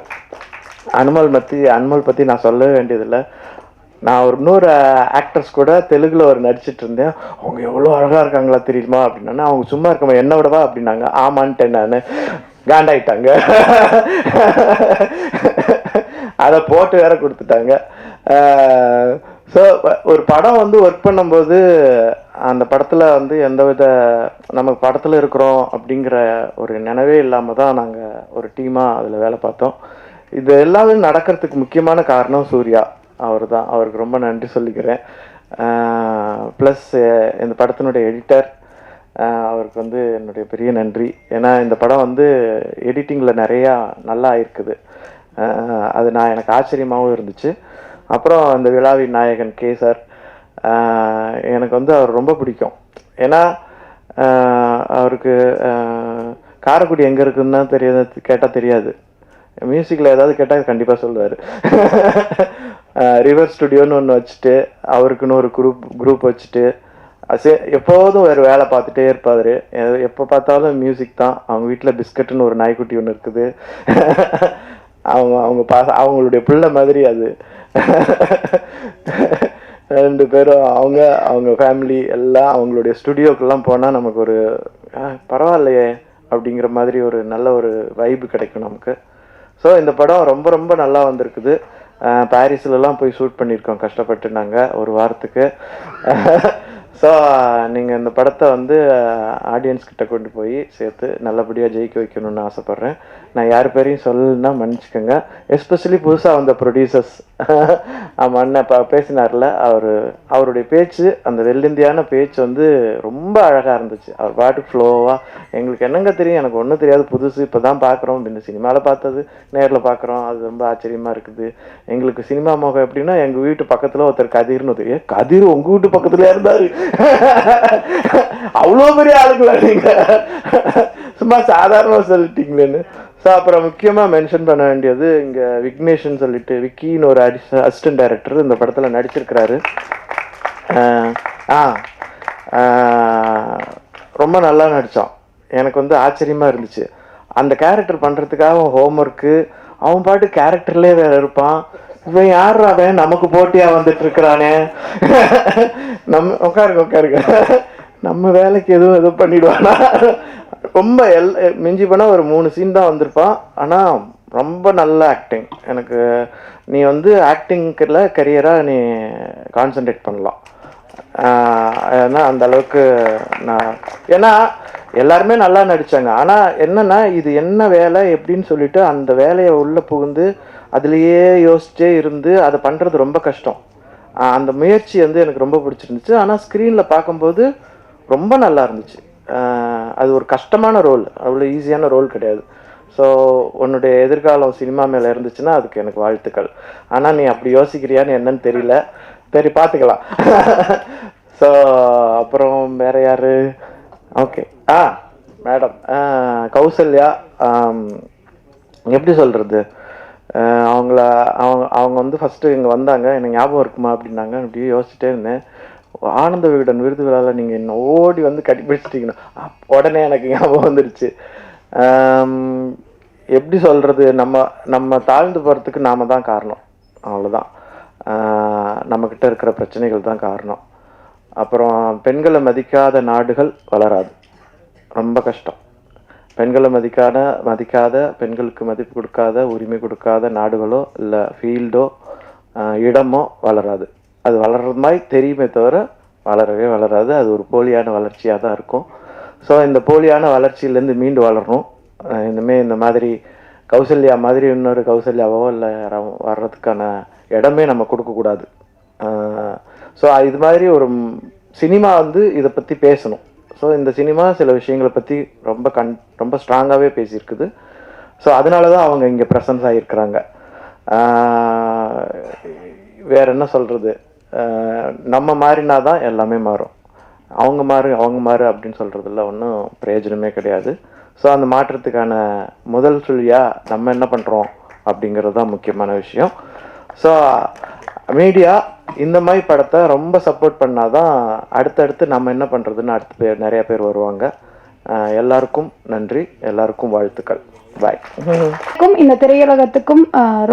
அன்மல் பற்றி நான் சொல்ல வேண்டியதில்லை. நான் ஒரு இன்னொரு ஆக்டர்ஸ் கூட தெலுங்கில் ஒரு நடிச்சிட்டு இருந்தேன். அவங்க எவ்வளோ அழகாக இருக்காங்களா தெரியுமா அப்படின்னா, அவங்க சும்மா இருக்கமா என்ன விடவா அப்படின்னாங்க. ஆமான்ட்டேன் நான், காண்டாயிட்டாங்க. அதை போட்டு வேற கொடுத்துட்டாங்க. ஸோ ஒரு படம் வந்து ஒர்க் பண்ணும்போது அந்த படத்தில் வந்து எந்தவித நம்ம படத்தில் இருக்கிறோம் அப்படிங்கிற ஒரு நினைவே இல்லாமல் தான் நாங்கள் ஒரு டீமாக அதில் வேலை பார்த்தோம். இது எல்லாமே நடக்கிறதுக்கு முக்கியமான காரணம் சூர்யா அவர் தான். அவருக்கு ரொம்ப நன்றி சொல்லிக்கிறேன். ப்ளஸ் இந்த படத்தினுடைய எடிட்டர், அவருக்கு வந்து என்னுடைய பெரிய நன்றி. ஏன்னா இந்த படம் வந்து எடிட்டிங்கில் நிறையா நல்லா இருக்குது. அது எனக்கு ஆச்சரியமாகவும் இருந்துச்சு. அப்புறம் அந்த விழாவின் நாயகன் கே சார், எனக்கு வந்து அவர் ரொம்ப பிடிக்கும். ஏன்னா அவருக்கு காரைக்குடி எங்கே இருக்குதுன்னு தெரியாது, கேட்டால் தெரியாது. மியூசிக்கில் ஏதாவது கேட்டால் கண்டிப்பாக சொல்லுவார். ரிவர் ஸ்டுடியோன்னு ஒன்று வச்சுட்டு அவருக்குன்னு ஒரு குரூப் வச்சுட்டு எப்போதும் ஒரு வேலை பார்த்துட்டே இருப்பார். எப்போ பார்த்தாலும் மியூசிக் தான். அவங்க வீட்டில் பிஸ்கட்டுன்னு ஒரு நாய்க்குட்டி ஒன்று இருக்குது. அவங்களுடைய பிள்ளை மாதிரி அது. ரெண்டு பேரும் அவங்க ஃபேமிலி எல்லாம் அவங்களுடைய ஸ்டுடியோக்கெல்லாம் போனால் நமக்கு ஒரு பரவாயில்லையே அப்படிங்கிற மாதிரி ஒரு நல்ல ஒரு வைப்பு கிடைக்கும் நமக்கு. ஸோ இந்த படம் ரொம்ப ரொம்ப நல்லா வந்திருக்குது. பாரிஸ்லலாம் போய் ஷூட் பண்ணியிருக்கோம் கஷ்டப்பட்டு நாங்கள் ஒரு வாரத்துக்கு. ஸோ நீங்கள் இந்த படத்தை வந்து ஆடியன்ஸ் கிட்ட கொண்டு போய் சேர்த்து நல்லபடியாக ஜெயிக்க வைக்கணும்னு ஆசைப்பட்றேன். நான் யார் பேரையும் சொல்லணுன்னா மன்னிச்சுக்கோங்க. எஸ்பெஷலி புதுசாக வந்த ப்ரொடியூசர்ஸ். ஆமாம், அண்ணன் பேசினார்ல, அவருடைய பேச்சு, அந்த வெள்ளிந்தியான பேச்சு வந்து ரொம்ப அழகாக இருந்துச்சு. அவர் பாட்டுக்கு ஃப்ளோவாக, எங்களுக்கு என்னங்க தெரியும், எனக்கு ஒன்றும் தெரியாது, புதுசு இப்போ தான் பார்க்குறோம், இந்த சினிமாவில் பார்த்தது நேரில் பார்க்குறோம், அது ரொம்ப ஆச்சரியமாக இருக்குது. எங்களுக்கு சினிமா முகம் எப்படின்னா, எங்கள் வீட்டு பக்கத்தில் ஒருத்தர் கதிர்னு தெரியும். கதிர் உங்கள் வீட்டு பக்கத்துல இருந்தார், அவ்வளோ பெரிய ஆளுங்களா நீங்கள், சும்மா சாதாரணமாக சொல்லிட்டீங்களேன்னு. ஸோ அப்புறம் முக்கியமாக மென்ஷன் பண்ண வேண்டியது, இங்கே விக்னேஷ்னு சொல்லிட்டு விக்கின்னு ஒரு அசிஸ்டன்ட் டைரக்டர் இந்த படத்தில் நடிச்சிருக்கிறாரு. ரொம்ப நல்லா நடித்தான். எனக்கு வந்து ஆச்சரியமாக இருந்துச்சு. அந்த கேரக்டர் பண்ணுறதுக்காக ஹோம்ஒர்க்கு, அவன் பாட்டு கேரக்டர்லேயே வேற இருப்பான். இவன் யார் அவன் நமக்கு போட்டியாக வந்துட்டு இருக்கிறானே, உட்காருங்க நம்ம வேலைக்கு எதுவும் பண்ணிடுவானா. ரொம்ப மிஞ்சி போனால் ஒரு 3 சீன் தான் வந்திருப்பான். ஆனால் ரொம்ப நல்ல ஆக்டிங். எனக்கு நீ வந்து ஆக்டிங்கில் கரியராக நீ கான்சன்ட்ரேட் பண்ணலாம். ஏன்னா அந்த அளவுக்கு ஏன்னா எல்லாருமே நல்லா நடித்தாங்க. ஆனால் என்னன்னா, இது என்ன வேலை எப்படின்னு சொல்லிட்டு அந்த வேலையை உள்ளே புகுந்து அதுலேயே யோசிச்சே இருந்து அதை பண்ணுறது ரொம்ப கஷ்டம். அந்த முயற்சி வந்து எனக்கு ரொம்ப பிடிச்சிருந்துச்சு. ஆனால் ஸ்க்ரீனில் பார்க்கும்போது ரொம்ப நல்லா இருந்துச்சு. அது ஒரு கஷ்டமான ரோல், அவ்வளோ ஈஸியான ரோல் கிடையாது. ஸோ உன்னுடைய எதிர்காலம் சினிமா மேலே இருந்துச்சுன்னா அதுக்கு எனக்கு வாழ்த்துக்கள். ஆனால் நீ அப்படி யோசிக்கிறியான்னு என்னன்னு தெரியல, சரி பார்த்துக்கலாம். ஸோ அப்புறம் வேறு யார்? ஓகே, மேடம் கௌசல்யா, எப்படி சொல்கிறது, அவங்க அவங்க வந்து ஃபஸ்ட்டு இங்கே வந்தாங்க, எனக்கு ஞாபகம் இருக்குமா அப்படின்னாங்க. அப்படியே யோசிச்சுட்டே இருந்தேன். ஆனந்த விகடன் விருது விழாவில் நீங்கள் என்ன ஓடி வந்து கட்டிப்பிடிச்சிட்டிங்கன்னா உடனே எனக்கு ஞாபகம் வந்துருச்சு. எப்படி சொல்கிறது, நம்ம தாழ்ந்து போகிறதுக்கு நாம தான் காரணம், அவ்வளோதான். நம்மக்கிட்ட இருக்கிற பிரச்சனைகள் தான் காரணம். அப்புறம் பெண்களை மதிக்காத நாடுகள் வளராது, ரொம்ப கஷ்டம். பெண்களை மதிக்காத பெண்களுக்கு மதிப்பு கொடுக்காத, உரிமை கொடுக்காத நாடுகளோ இல்லை ஃபீல்டோ இடமோ வளராது. அது வளர்றது மாதிரி தெரியுமே தவிர வளரவே வளராது. அது ஒரு போலியான வளர்ச்சியாக தான் இருக்கும். ஸோ இந்த போலியான வளர்ச்சியிலேருந்து மீண்டு வளரணும். இனிமேல் இந்த மாதிரி கௌசல்யா மாதிரி இன்னொரு கௌசல்யாவோ இல்லை வர்றதுக்கான இடமே நம்ம கொடுக்கக்கூடாது. ஸோ இது மாதிரி ஒரு சினிமா வந்து இதை பற்றி பேசணும். ஸோ இந்த சினிமா சில விஷயங்களை பற்றி ரொம்ப ஸ்ட்ராங்காகவே பேசியிருக்குது. ஸோ அதனால தான் அவங்க இங்கே ப்ரெசன்ஸ் ஆகியிருக்கிறாங்க. வேற என்ன சொல்கிறது, நம்ம மாறினா தான் எல்லாமே மாறும். அவங்க மாறு அப்படின்னு சொல்கிறதுல ஒன்றும் பிரயோஜனமே கிடையாது. ஸோ அந்த மாற்றத்துக்கான முதல் சொல்லியாக நம்ம என்ன பண்ணுறோம் அப்படிங்கிறது தான் முக்கியமான விஷயம். ஸோ மீடியா இந்த மாதிரி படத்தை ரொம்ப சப்போர்ட் பண்ணாதான் அடுத்தடுத்து நம்ம என்ன பண்ணுறதுன்னு நிறைய பேர் வருவாங்க. எல்லாருக்கும் நன்றி, எல்லாருக்கும் வாழ்த்துக்கள். பாய். இந்த திரையுலகத்துக்கும்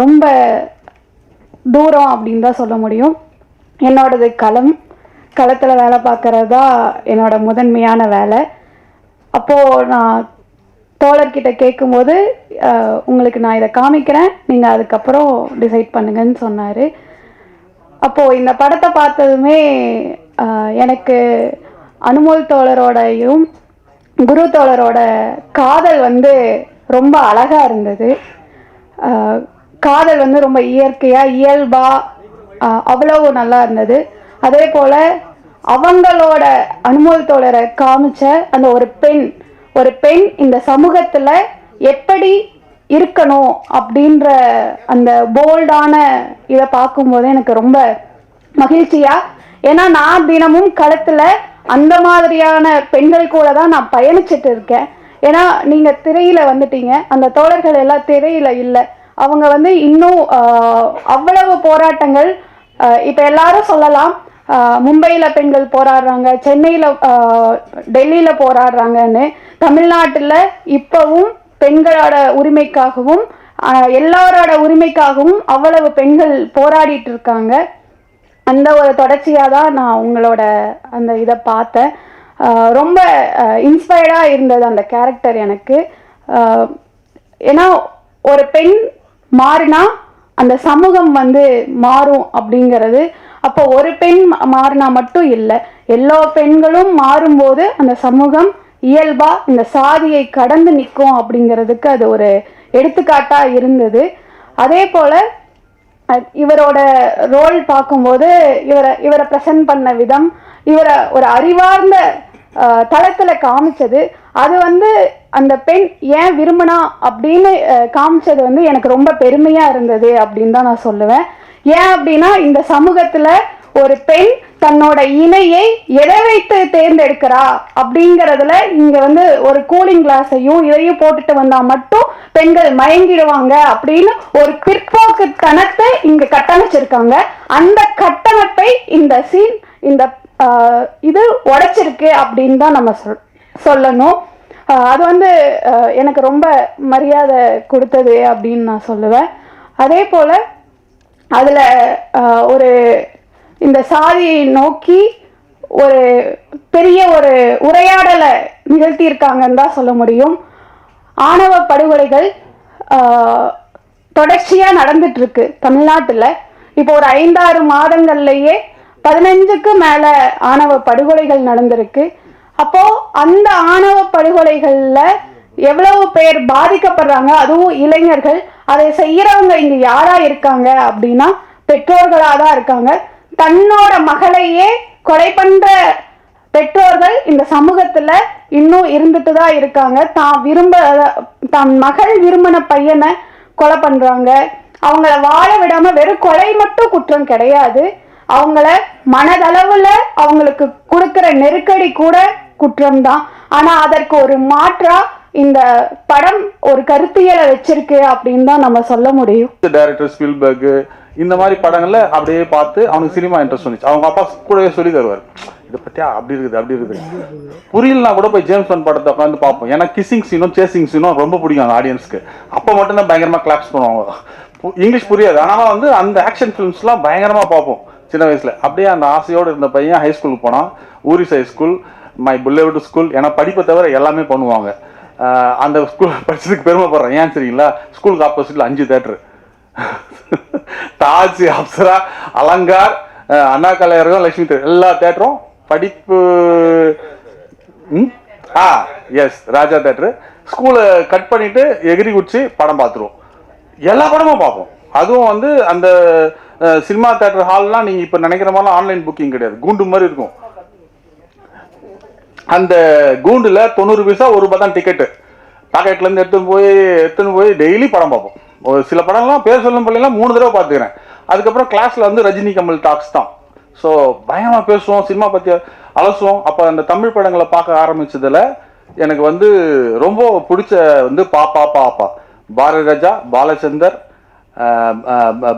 ரொம்ப தூரம் அப்படின்னு தான் சொல்ல முடியும். என்னோடது களத்தில் வேலை பார்க்கறது தான் என்னோட முதன்மையான வேலை. அப்போது நான் தோழர்கிட்ட கேட்கும்போது உங்களுக்கு நான் இதை காமிக்கிறேன், நீங்கள் அதுக்கப்புறம் டிசைட் பண்ணுங்கன்னு சொன்னார். அப்போது இந்த படத்தை பார்த்ததுமே எனக்கு அனுமோல் தோழரோடையும் குரு தோழரோட காதல் வந்து ரொம்ப அழகாக இருந்தது. காதல் வந்து ரொம்ப இயற்கையாக இயல்பாக அவ்வளவு நல்லா இருந்தது. அதே போல் அவங்களோட அனுமோல் தோழரை காமிச்ச அந்த ஒரு பெண் இந்த சமூகத்தில் எப்படி இருக்கணும் அப்படின்ற அந்த போல்டான இதை பார்க்கும்போது எனக்கு ரொம்ப மகிழ்ச்சியா. ஏன்னா நான் தினமும் களத்தில் அந்த மாதிரியான பெண்கள் கூட தான் நான் பயணிச்சுட்டு இருக்கேன். ஏன்னா நீங்கள் திரையில் வந்துட்டீங்க, அந்த தோழர்கள் எல்லாம் திரையில் இல்லை. அவங்க வந்து இன்னும் அவ்வளவு போராட்டங்கள் இப்போ எல்லாரும் சொல்லலாம், மும்பையில் பெண்கள் போராடுறாங்க, சென்னையில் டெல்லியில் போராடுறாங்கன்னு. தமிழ்நாட்டில் இப்போவும் பெண்களோட உரிமைக்காகவும் எல்லாரோட உரிமைக்காகவும் அவ்வளவு பெண்கள் போராடிட்டு இருக்காங்க. அந்த ஒரு தொடர்ச்சியாக தான் நான் உங்களோட அந்த இதை பார்த்தேன். ரொம்ப இன்ஸ்பயர்டாக இருந்தது அந்த கேரக்டர் எனக்கு. ஏன்னா ஒரு பெண் மாறினா அந்த சமூகம் வந்து மாறும் அப்படிங்கிறது. அப்போ ஒரு பெண் மாறினா மட்டும் இல்லை, எல்லா பெண்களும் மாறும்போது அந்த சமூகம் இயல்பாக இந்த சாதியை கடந்து நிற்கும் அப்படிங்கிறதுக்கு அது ஒரு எடுத்துக்காட்டாக இருந்தது. அதே போல் இவரோட ரோல் பார்க்கும்போது இவரை ப்ரெசன்ட் பண்ண விதம், இவரை ஒரு அறிவார்ந்த தளத்தில் காமிச்சது, அது வந்து அந்த பெண் ஏன் விரும்பினா அப்படின்னு காமிச்சது வந்து எனக்கு ரொம்ப பெருமையாக இருந்தது அப்படின்னு தான் நான் சொல்லுவேன். ஏன் அப்படின்னா இந்த சமூகத்தில் ஒரு பெண் தன்னோட இணையை எதை வைத்து தேர்ந்தெடுக்கிறா அப்படிங்கிறதுல இங்கே வந்து ஒரு கூலிங் கிளாஸையும் இதையும் போட்டுட்டு வந்தால் மட்டும் பெண்கள் மயங்கிடுவாங்க அப்படின்னு ஒரு பிற்போக்குத்தனத்தை இங்கே கட்டமைச்சிருக்காங்க. அந்த கட்டமைப்பை இந்த சீன் இந்த இது உடைச்சிருக்கு அப்படின்னு தான் நம்ம சொல்லணும். அது வந்து எனக்கு ரொம்ப மரியாதை கொடுத்தது அப்படின்னு நான் சொல்லுவேன். அதே போல் அதில் ஒரு இந்த சாதியை நோக்கி ஒரு பெரிய ஒரு உரையாடலை நிகழ்த்தியிருக்காங்கன்னு தான் சொல்ல முடியும். ஆணவ படுகொலைகள் தொடர்ச்சியாக நடந்துட்டுருக்கு தமிழ்நாட்டில். இப்போ ஒரு 5-6 மாதங்கள்லேயே 15க்கு மேலே ஆணவ படுகொலைகள் நடந்திருக்கு. அப்போது அந்த ஆணவ படுகொலைகளில் எவ்வளவு பேர் பாதிக்கப்படுறாங்க, அதுவும் இளைஞர்கள். அதை செய்கிறவங்க இங்கே யாராக இருக்காங்க அப்படின்னா பெற்றோர்களாக தான் இருக்காங்க. தன்னோட மகளையே கொலை பண்ணுற பெற்றோர்கள் இந்த சமூகத்தில் இன்னும் இருந்துட்டு தான் இருக்காங்க. தன் மகள் விரும்பின பையனை கொலை பண்ணுறாங்க. அவங்கள வாழ விடாமல் வெறும் கொலை மட்டும் குற்றம் கிடையாது, அவங்கள மனதளவில் அவங்களுக்கு கொடுக்குற நெருக்கடி கூட குற்றம்தான். ஆனால் அதற்கு ஒரு மாற்றா இந்த படம் ஒரு கருத்தியலை வச்சிருக்கு அப்படின்னு தான் நம்ம சொல்ல முடியும். டைரக்டர் ஸ்பீல்பர்க் இந்த மாதிரி படங்கள்ல அப்படியே பார்த்து அவனுக்கு சினிமா இன்ட்ரெஸ்ட் வந்துச்சு. அவங்க அப்பா கூடவே சொல்லி தருவார், இதை பத்தியா அப்படி இருக்குது அப்படி இருக்குது. புரியலனா கூட போய் ஜேம்ஸ் பாண்ட் படத்தை உட்காந்து பார்ப்போம். ஏன்னா கிசிங் சீனும் சேசிங் சீனும் ரொம்ப பிடிக்கும் அந்த ஆடியன்ஸ்க்கு. அப்போ மட்டும்தான் பயங்கரமா கிளாப்ஸ் பண்ணுவாங்க. இங்கிலீஷ் புரியாது, ஆனால் வந்து அந்த ஆக்ஷன் ஃபிலிம்ஸ்லாம் பயங்கரமா பார்ப்போம் சின்ன வயசுல. அப்படியே அந்த ஆசையோடு இருந்த பையன் ஹை ஸ்கூலுக்கு போனான். ஊரிஸ் ஹை ஸ்கூல், மை புல்லெவுட் ஸ்கூல். ஏன்னா படிப்பை தவிர எல்லாமே பண்ணுவாங்க. அந்த ஸ்கூல் படிச்சதுக்கு பெருமைப்படுறேன். ஏன் சரிங்களா, ஸ்கூலுக்கு ஆப்போசிட்ல 5 தேட்டரு, தாஜ், அப்சரா, அலங்கார், அண்ணா கலையரங்கம், லட்சுமி தேட்டர், எல்லா தேட்டரும் படிப்பு. எஸ், ராஜா தேட்டரு. ஸ்கூலை கட் பண்ணிட்டு எகிரி குச்சி படம் பார்த்துருவோம். எல்லா படமும் பார்ப்போம். அதுவும் வந்து அந்த சினிமா தேட்டர் ஹால்லாம் நீங்கள் இப்போ நினைக்கிற மாதிரிலாம் ஆன்லைன் புக்கிங் கிடையாது, கூண்டு மாதிரி இருக்கும். அந்த கூண்டுல 90 பைசா 1 ரூபாய் தான் டிக்கெட்டு. பாக்கெட்ல இருந்து எடுத்துன்னு போய் டெய்லி படம் பார்ப்போம். ஒரு சில படம்லாம் பேர் சொல்லும் பள்ளியெல்லாம் 3 தடவை பார்த்துக்கிறேன். அதுக்கப்புறம் கிளாஸ்ல வந்து ரஜினி கமல் டாக்ஸ் தான். ஸோ பயங்கரமா பேசுவோம், சினிமா பத்தி அலசுவோம். அப்போ அந்த தமிழ் படங்களை பார்க்க ஆரம்பிச்சதுல எனக்கு வந்து ரொம்ப பிடிச்ச வந்து பாப்பா பாரதி ராஜா, பாலச்சந்தர்,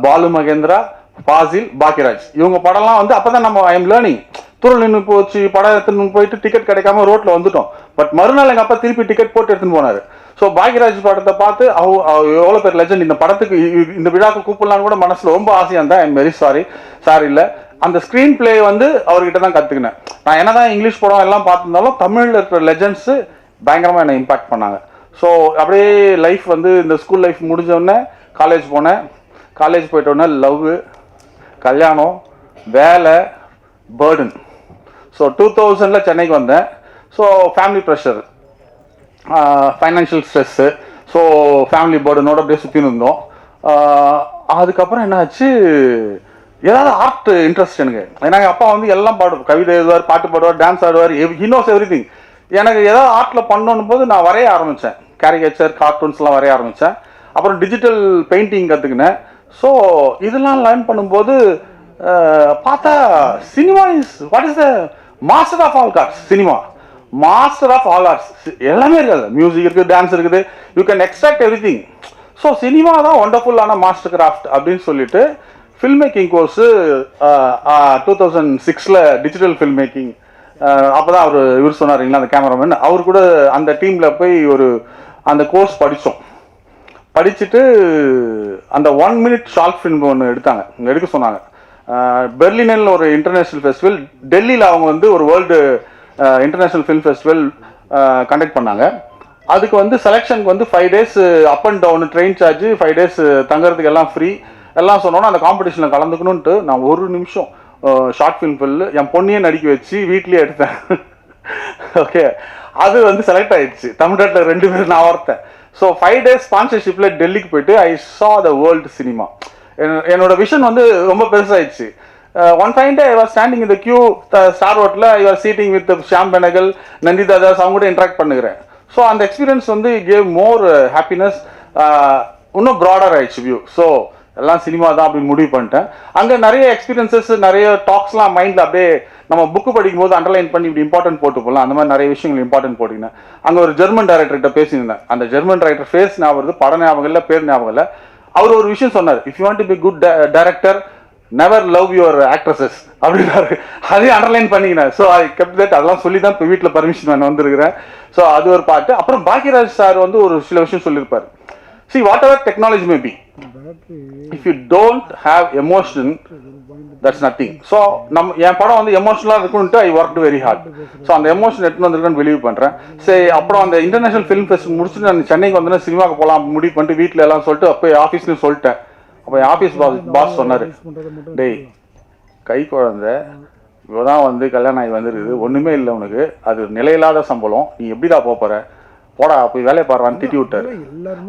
பாலு மகேந்திரா, ஃபாசில், பாக்கியராஜ், இவங்க படம்லாம் வந்து அப்பதான் நம்ம ஐ எம் லேர்னிங். துருள் நின்று போச்சு, படம் எடுத்துன்னு போயிட்டு டிக்கெட் கிடைக்காம ரோட்ல வந்துட்டோம். பட் மறுநாள் எங்க அப்பா திருப்பி டிக்கெட் போட்டு எடுத்துன்னு போனாரு. ஸோ பாக்யராஜ் படத்தை பார்த்து எவ்வளோ பேர் லெஜண்ட், இந்த படத்துக்கு இந்த விழாக்கு கூப்பிடலான்னு கூட மனசுல ரொம்ப ஆசையா இருந்தா. ஐ எம் வெரி சாரி இல்லை. அந்த ஸ்க்ரீன் பிளே வந்து அவர்கிட்ட தான் கற்றுக்கினேன். நான் என்னதான் இங்கிலீஷ் படம் எல்லாம் பார்த்துருந்தாலும் தமிழில் இருக்கிற லெஜண்ட்ஸு பயங்கரமாக என்னை இம்பாக்ட் பண்ணாங்க. ஸோ அப்படியே லைஃப் வந்து இந்த ஸ்கூல் லைஃப் முடிஞ்சோடனே காலேஜ் போனேன். காலேஜ் போயிட்டோடனே லவ், கல்யாணம், வேலை, பேர்டன். ஸோ 2000 சென்னைக்கு வந்தேன். So family pressure, financial stress, so family பேர்டனோட அப்படியே சுற்றின்னு இருந்தோம். அதுக்கப்புறம் என்ன ஆச்சு, ஏதாவது ஆர்ட் இன்ட்ரெஸ்ட் எனக்கு. ஏன்னா எங்கள் அப்பா வந்து எல்லாம் பாடுவார், கவிதை எழுதுவார், பாட்டு பாடுவார், டான்ஸ் ஆடுவார், ஹி நோஸ் எவ்ரிதிங். எனக்கு ஏதாவது ஆர்ட்டில் பண்ணணும் போது நான் வரைய ஆரம்பித்தேன். கேரிகேச்சர், கார்ட்டூன்ஸ்லாம் வரைய ஆரம்பித்தேன். அப்புறம் டிஜிட்டல் பெயிண்டிங் கற்றுக்கினேன். ஸோ இதெல்லாம் லேர்ன் பண்ணும்போது பார்த்தா cinema is what is the master of all arts. Cinema master of all arts. எல்லாமே இருக்குது, மியூசிக் இருக்குது, டான்ஸ் இருக்குது, you can extract everything. So cinema தான் ஒண்டர்ஃபுல்லான மாஸ்டர் கிராஃப்ட் அப்படின்னு சொல்லிட்டு film making course 2006 digital film making. அப்போ தான் இவர் சொன்னாருங்களா அந்த கேமராமேன், அவர் கூட அந்த டீமில் போய் அந்த கோர்ஸ் படித்தோம். படிச்சுட்டு அந்த 1 மினிட் ஷார்ட் ஃபிலிம் ஒன்று எடுக்க சொன்னாங்க. பெர்லினில் ஒரு இன்டர்நேஷ்னல் ஃபெஸ்டிவல், டெல்லியில் அவங்க வந்து ஒரு world international film festival conduct பண்ணாங்க. அதுக்கு வந்து செலெக்ஷனுக்கு வந்து 5 days up and down, train charge, 5 days தங்குறதுக்கு எல்லாம் ஃப்ரீ எல்லாம் சொன்னோன்னா அந்த காம்படிஷனில் கலந்துக்கணுன்ட்டு நான் 1 நிமிஷம் ஷார்ட் ஃபிலிம் என் பொண்ணையே நடிக்க வச்சு வீட்லேயே எடுத்தேன். ஓகே, அது வந்து செலக்ட் ஆயிடுச்சு. தமிழ்நாட்டில் 2 பேர் நான் ஒருத்தேன். ஸோ 5 days ஸ்பான்சர்ஷிப்பில் டெல்லிக்கு போயிட்டு I saw the world cinema. என்னோட விஷன் வந்து ரொம்ப பெருசாகிடுச்சு. One fine day I was standing in the queue star ஹோட்டலில். I was sitting with Shyam Benegal, Nandita Das, அவங்க கூட இன்ட்ராக்ட் பண்ணுகிறேன். ஸோ அந்த எக்ஸ்பீரியன்ஸ் வந்து கேவ் மோர் ஹாப்பினஸ். இன்னும் ப்ராடர் ஆயிடுச்சு வியூ. ஸோ எல்லாம் சினிமா தான் அப்படின்னு முடிவு பண்ணிட்டேன். அங்கே நிறைய எக்ஸ்பீரியன்சஸ், நிறைய டாக்ஸ்லாம் மைண்டில் அப்படியே நம்ம புக்கு படிக்கும் போது அண்டர்லைன் பண்ணி இப்படி இம்பார்ட்டன்ட் போட்டு போகலாம். அந்த மாதிரி நிறைய விஷயங்கள் இம்பார்ட்டன்ட் போட்டிங்கன்னா அங்கே ஒரு ஜெர்மன் டைரக்டர்கிட்ட பேசியிருந்தேன். அந்த ஜெர்மன் டைரக்டர் ஃபேஸ் ஞாபகம் வருது, படம் ஞாபகம் இல்லை, பேர் ஞாபகம் இல்லை. அவர் ஒரு விஷயம் சொன்னார், if you want to be good director never love your actresses அப்படின்னாரு. அதையும் அண்டர்லைன் பண்ணிக்கினேன். So I kept that. அதெல்லாம் சொல்லி தான் இப்போ வீட்டில் பர்மிஷன் நான் வந்திருக்கிறேன். ஸோ அது ஒரு பாட்டு. அப்புறம் பாக்யராஜ் சார் வந்து ஒரு சில விஷயம் சொல்லியிருப்பார். See, whatever technology may be, if you don't have emotion, that's nothing. So என் படம் வந்து எமோஷனலாக இருக்குன்ட்டு I work very hard. So அந்த எமோஷன் எடுத்துன்னு வந்திருக்கேன்னு பிலீவ் பண்ணுறேன். சரி, அப்புறம் அந்த இன்டர்நேஷனல் ஃபிலிம் ஃபெஸ்ட் முடிச்சுட்டு நான் சென்னைக்கு வந்தேன்னா சினிமாவுக்கு போகலாம் முடிவு பண்ணிட்டு வீட்டில் எல்லாம் சொல்லிட்டு அப்போ ஆஃபீஸ்லையும் சொல்லிட்டேன். அப்போ என் ஆஃபீஸ் பாஸ் சொன்னார், டேய் கை குழந்தை இவதான் வந்து கல்யாணம் ஆகி வந்துருக்குது, ஒன்றுமே இல்லை உனக்கு, அது நிலையில்லாத சம்பளம், நீ எப்படிடா போகிற, போடா போய் வேலையை பாடுறான்னு திட்டி விட்டாரு.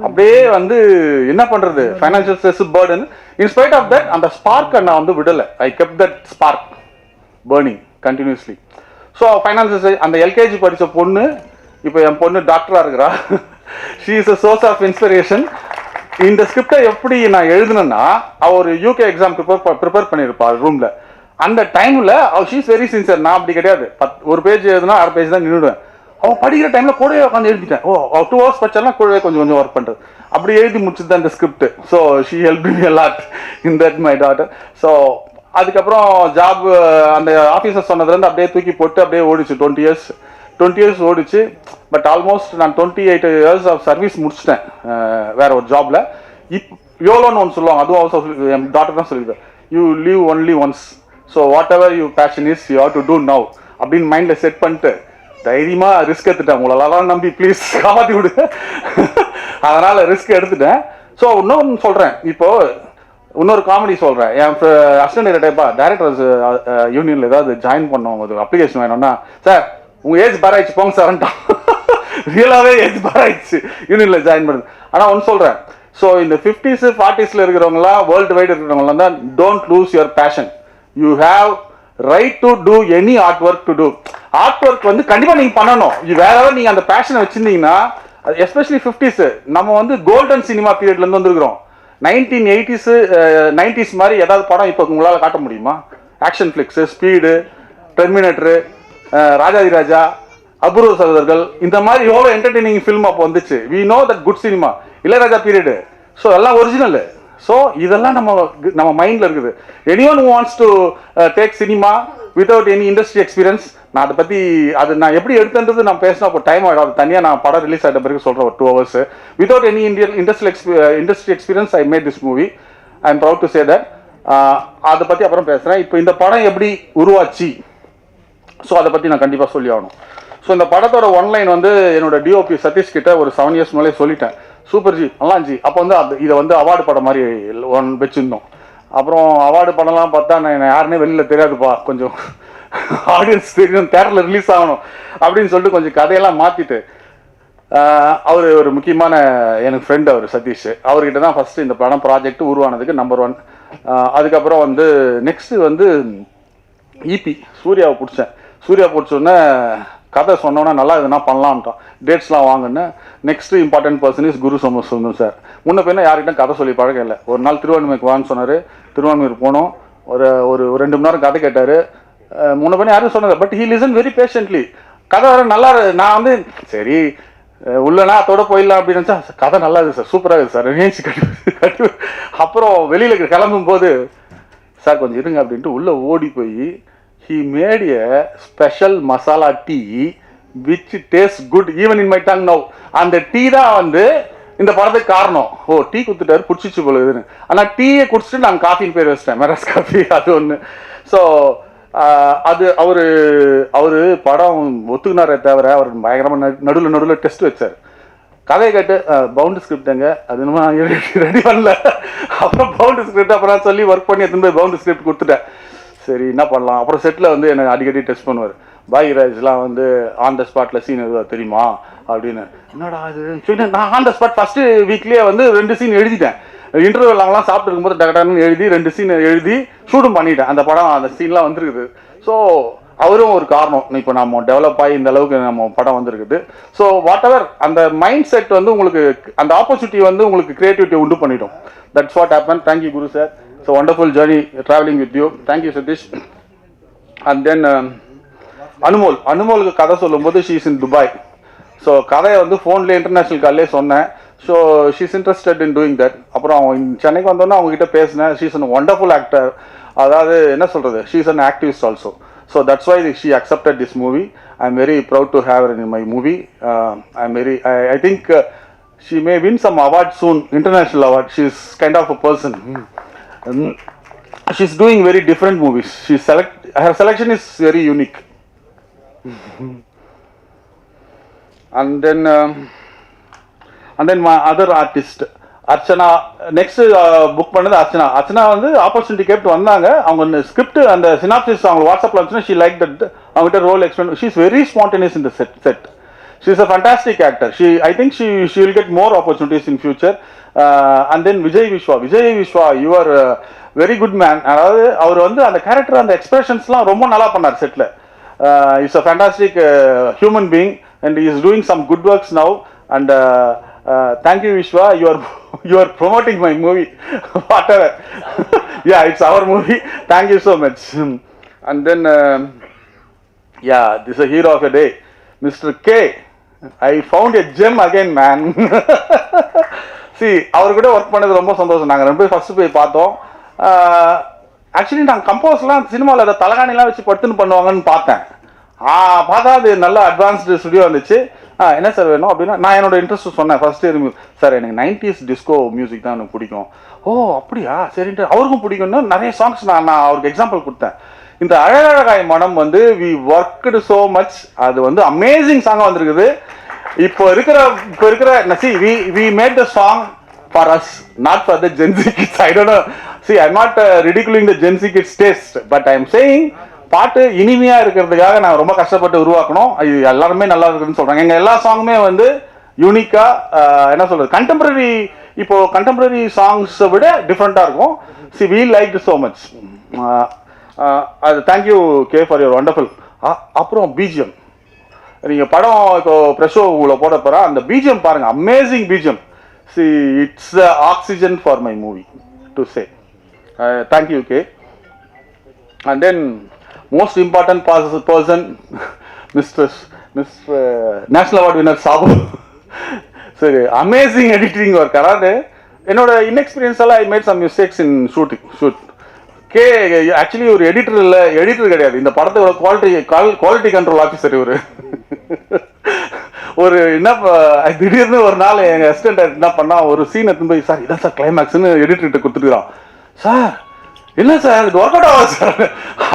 அப்படியே வந்து என்ன பண்றது, financial stress, burden. In spite of that அந்த ஸ்பார்க்கை நான் வந்து விடலை. I kept that spark burning continuously. So financial அந்த எல்கேஜி படித்த பொண்ணு இப்போ என் பொண்ணு டாக்டராக இருக்கிறா. She is a source of inspiration. இந்த ஸ்கிரிப்டை எப்படி நான் எழுதுனேன்னா, அவள் ஒரு யூகே எக்ஸாம் ப்ரிப்பேர் பண்ணியிருப்பாள் ரூமில். அந்த டைமில் ஷீ இஸ் வெரி சின்சியர். நான் அப்படி கிடையாது. ஒரு பேஜ் எழுதுனா 6 பேஜ் தான் நின்றுடுவேன். அவன் படிக்கிற டைமில் கூடவே உட்காந்து எழுதிட்டேன். 2 hours படிச்சாலும் கூடவே கொஞ்சம் கொஞ்சம் ஒர்க் பண்ணுறது. அப்படி எழுதி முடிச்சுது தான் இந்த script. So she help me a lot in that my daughter. So அதுக்கப்புறம் ஜாப் அந்த ஆஃபீஸர் சொன்னதுலேருந்து அப்படியே தூக்கி போட்டு அப்படியே ஓடிச்சு. 20 years ஓடிச்சு. பட் ஆல்மோஸ்ட் நான் 28 years ஆஃப் சர்வீஸ் முடிச்சிட்டேன் வேற ஒரு ஜாப்ல. யோலோன்னு ஒன்று சொல்லுவாங்க, அதுவும் ஹவுஸ் என் டாக்டர் தான் சொல்லியிருக்கேன். You live only once, so whatever you passion is you have to do now அப்படின்னு மைண்டில் செட் பண்ணிட்டு தைரியமாக ரிஸ்க் எடுத்துட்டேன். உங்களெல்லாம் நம்பி ப்ளீஸ் காப்பாற்றி விடு. அதனால் ரிஸ்க் எடுத்துட்டேன். ஸோ இன்னொன்று சொல்கிறேன், இப்போது இன்னொரு காமெடி சொல்கிறேன். என் அசிஸ்டன்ட் டைரக்டர்ப்பா டைரக்டர்ஸ் யூனியனில் ஏதாவது ஜாயின் பண்ணோம், ஒரு அப்ளிகேஷன் வேணும்னா, சார் உங்கள் ஏஜ் பார் ஆயிடுச்சு போங்க சார்ன்ட்டான். ரியலாகவே ஏஜ் பார் ஆயிடுச்சு யூனியனில் ஜாயின் பண்ணுது. ஆனால் ஒன்று சொல்கிறேன், ஸோ இந்த 50s 40s இருக்கிறவங்களாம் வேர்ல்டு வைடு இருக்கிறவங்களாம் தான் don't lose your passion. You have right to do any art work to do. Art work வந்து கண்டிப்பாக நீங்கள் பண்ணணும். வேற ஏதாவது நீங்கள் அந்த பேஷனை வச்சுருந்தீங்கன்னா, எஸ்பெஷலி 50s நம்ம வந்து கோல்டன் சினிமா பீரியட்லேருந்து வந்துருக்கிறோம். 1980s 90s மாதிரி ஏதாவது படம் இப்போ உங்களால் காட்ட முடியுமா? Action flicks, speed, terminator, Rajadhiraja, Apoorva Sagodharargal, இந்த மாதிரி எவ்வளோ என்டர்டெய்னிங் ஃபில்ம் அப்போ வந்துச்சு. We know that good cinema, Ilaiyaraaja period. So எல்லாம் ஒரிஜினல். ஸோ இதெல்லாம் நம்ம மைண்டில் இருக்குது. Anyone who wants to take cinema without any industry experience, நான் அதை பற்றி நான் எப்படி எடுத்துன்றது நான் பேசினா இப்போ டைம் ஆகிடும். அது தனியாக நான் படம் ரிலீஸ் ஆகிட்ட பிறகு சொல்கிறேன், ஒரு 2 hours. Without any industry experience I made this movie. I am proud to say that. அதை பற்றி அப்புறம் பேசுகிறேன். இப்போ இந்த படம் எப்படி உருவாச்சு, ஸோ அதை பற்றி நான் கண்டிப்பாக சொல்லி ஆகணும். ஸோ இந்த படத்தோட ஒன்லைன் வந்து என்னோட டிஓபி சதீஷ் கிட்ட ஒரு 7 years மேலே சொல்லிட்டேன். சூப்பர் ஜி, நல்லா ஜி. அப்போ வந்து இதை வந்து அவார்டு படம் மாதிரி வச்சுருந்தோம். அப்புறம் அவார்டு படம்லாம் பார்த்தா நான் யாருன்னே வெளியில் தெரியாதுப்பா, கொஞ்சம் ஆடியன்ஸ் தெரியும், தேட்டரில் ரிலீஸ் ஆகணும் அப்படின்னு சொல்லிட்டு கொஞ்சம் கதையெல்லாம் மாற்றிட்டு, அவர் ஒரு முக்கியமான எனக்கு ஃப்ரெண்ட் அவர் சதீஷ், அவர்கிட்ட தான் ஃபஸ்ட்டு இந்த படம் ப்ராஜெக்ட் உருவானதுக்கு நம்பர் 1. அதுக்கப்புறம் வந்து நெக்ஸ்ட்டு வந்து இபி சூர்யாவை பிடிச்சேன். சூர்யா பிடிச்சோன்னே கதை சொன்னோன்னா நல்லா இதுனா பண்ணலான்ட்டான். டேட்ஸ்லாம் வாங்கினேன். Next important person is Guru Somasundaram sir. முன்ன பின்ன யார்கிட்ட கதை சொல்லி பழக்கம் இல்லை. ஒரு நாள் திருவான்மைக்கு வான்னு சொன்னார். திருவான்மையூர் போனோம். ஒரு 2 மணி நேரம் கதை கேட்டார். முன்ன பின்ன யாரும் சொன்னது, but he listen very patiently. கதை வர நல்லா, நான் வந்து சரி உள்ளனா அதோட போயிடலாம் அப்படின்னு நினச்சா, கதை நல்லா இருக்குது சார், சூப்பராக இருக்குது சார், நினைச்சு கட்டி. அப்புறம் வெளியில் கிளம்பும் போது, சார் கொஞ்சம் இருங்க அப்படின்ட்டு உள்ளே ஓடி போய் he made a special masala tea which tastes good even in my tongue now. அந்த டீ தான் வந்து இந்த படத்துக்கு காரணம். டீ குத்துட்டாரு, குடிச்சிச்சு போல இதுன்னு. ஆனால் டீயை குடிச்சிட்டு நான் காஃபின்னு பேர் வச்சிட்டேன், மெராஸ் காஃபி. அது ஒன்று. ஸோ அது அவரு படம் ஒத்துக்கினாரே தவிர அவர் பயங்கரமாக நடுவில் டெஸ்ட் வச்சார். கதையை கேட்டு பவுண்டு ஸ்கிரிப்டுங்க அது என்னமோ ரெடி பண்ணல. அப்புறம் பவுண்டு ஸ்கிரிப்ட் அப்புறம் சொல்லி ஒர்க் பண்ணி எடுத்துன்னு போய் பவுண்டு ஸ்கிரிப்ட் கொடுத்துட்டேன். சரி என்ன பண்ணலாம். அப்புறம் செட்டில் வந்து என்னை அடிக்கடி டெஸ்ட் பண்ணுவார். பாகிராஜ்லாம் வந்து ஆன் த ஸ்பாட்டில் சீன் எதுவும் தெரியுமா அப்படின்னு. என்னடா அது சரி, நான் ஆன் த ஸ்பாட் ஃபஸ்ட்டு வீக்லேயே வந்து 2 சீன் எழுதிட்டேன். இன்டர்வியூ அவங்களாம் சாப்பிட்டு இருக்கும்போது டகடான்னு எழுதி 2 சீன் எழுதி ஷூட்டும் பண்ணிட்டேன். அந்த படம் அந்த சீன்லாம் வந்துருக்குது. ஸோ அவரும் ஒரு காரணம். இப்போ நம்ம டெவலப் ஆகி இந்த அளவுக்கு நம்ம படம் வந்திருக்குது. ஸோ வாட் எவர் அந்த மைண்ட் செட் வந்து உங்களுக்கு அந்த ஆப்பர்ச்சுனிட்டி வந்து உங்களுக்கு கிரியேட்டிவிட்டி உண்டு பண்ணிடும். That's what happen. Thank you Guru sir. It's a wonderful journey traveling with you. Thank you, Satish. And then அனுமோலுக்கு கதை சொல்லும்போது she is in Dubai. So கதையை வந்து ஃபோன்லேயே இன்டர்நேஷ்னல் கால்லே சொன்னேன். So she is interested in doing that. அப்புறம் சென்னைக்கு வந்தோன்னா அவங்ககிட்ட பேசினேன். she is a wonderful actor. அதாவது என்ன சொல்கிறது, she is an activist also. So that's why she accepted this movie. I'm very proud to have her in my movie. I think she may win some award soon, international award. She is kind of a person. She's doing very different movies. Her selection is very unique. And then my other artist Archana, next book பண்ணது அர்ச்சனா வந்து opportunity கேட்டு வந்தாங்க. அவங்க script அந்த synopsis அவங்க வாட்ஸ்அப்பில் வந்துச்சுன்னா she liked that. அவங்ககிட்ட role explain. she is very spontaneous in the set. She is a fantastic actor. I think she will get more opportunities in future. And then Vijay Vishwa, you are a very good man. அதாவது அவர் வந்து அந்த character அந்த எக்ஸ்பிரஷன்ஸ்லாம் ரொம்ப நல்லா பண்ணார் settle. Is a fantastic human being and he is doing some good works now. And thank you Vishwa, you are promoting my movie. Whatever. Yeah, it's our movie. Thank you so much. And then this is a hero of a day. Mr. K, I found a gem again, man. See, அவர் கூட work பண்ணது ரொம்ப சந்தோஷம். நாங்கள் ரெண்டு பேரும் first போய் பார்த்தோம். Actually நாங்கள் கம்போஸ்லாம் சினிமாவில் அதை தலகாணிலாம் வச்சு படுத்துன்னு பண்ணுவாங்கன்னு பார்த்தேன். பார்த்தா அது நல்ல அட்வான்ஸ்டு ஸ்டுடியோ இருந்துச்சு. என்ன சார் வேணும் அப்படின்னா, நான் என்னோட இன்ட்ரெஸ்ட் சொன்னேன் ஃபர்ஸ்ட் இயர். சார் எனக்கு 90s டிஸ்கோ மியூசிக் தான் எனக்கு பிடிக்கும். ஓ அப்படியா, சரின்ட்டு அவருக்கும் பிடிக்கும்னு நிறைய சாங்ஸ் நான் அவருக்கு எக்ஸாம்பிள் கொடுத்தேன். இந்த அழகழகாய் மனம் வந்து வி ஒர்க்டு ஸோ மச். அது வந்து அமேசிங் சாங்காக வந்திருக்குது. இப்போ இருக்கிற C we made the song for us, not for the Gen Z kids. I don't know, C I am not ridiculing the Gen Z kids taste, but I am saying பாட்டு இனிமையாக இருக்கிறதுக்காக நான் ரொம்ப கஷ்டப்பட்டு உருவாக்கணும். இது எல்லாருமே நல்லா இருக்குன்னு சொல்கிறாங்க. எங்கள் எல்லா சாங்குமே வந்து யூனிக்காக என்ன சொல்கிறது, கண்டெம்பரரி, இப்போ கண்டெம்பரரி சாங்ஸை விட டிஃப்ரெண்ட்டாக இருக்கும். C we like so much. அது thank you K for your wonderful. அப்புறம் பிஜிஎம், நீங்கள் படம் இப்போ ப்ரெஷோ உங்களை போட போகிற அந்த பிஜிஎம் பாருங்கள், amazing BGM. C it's oxygen for my movie to say. Thank you K. And then most important person mister national award winner Sabu. சரி, அமேசிங் எடிட்டிங் ஒர்க். அதாவது என்னோட இன்எக்ஸ்பீரியன்ஸ் எல்லாம் I made some mistakes in shoot. K actually ஒரு editor இல்லை, editor கிடையாது, இந்த படத்தோட quality control officer இவர். ஒரு என்ன திடீர்னு ஒரு நாள் எங்கள் அசிஸ்டன்ட் என்ன பண்ணா, ஒரு சீன் எடுத்து போய், சார் இதான் சார் கிளைமேக்ஸ்னு எடிட்டர்கிட்ட கொடுத்துருக்கான். சார் என்ன சார் இது ஒர்க் அவுட் ஆகும் சார்,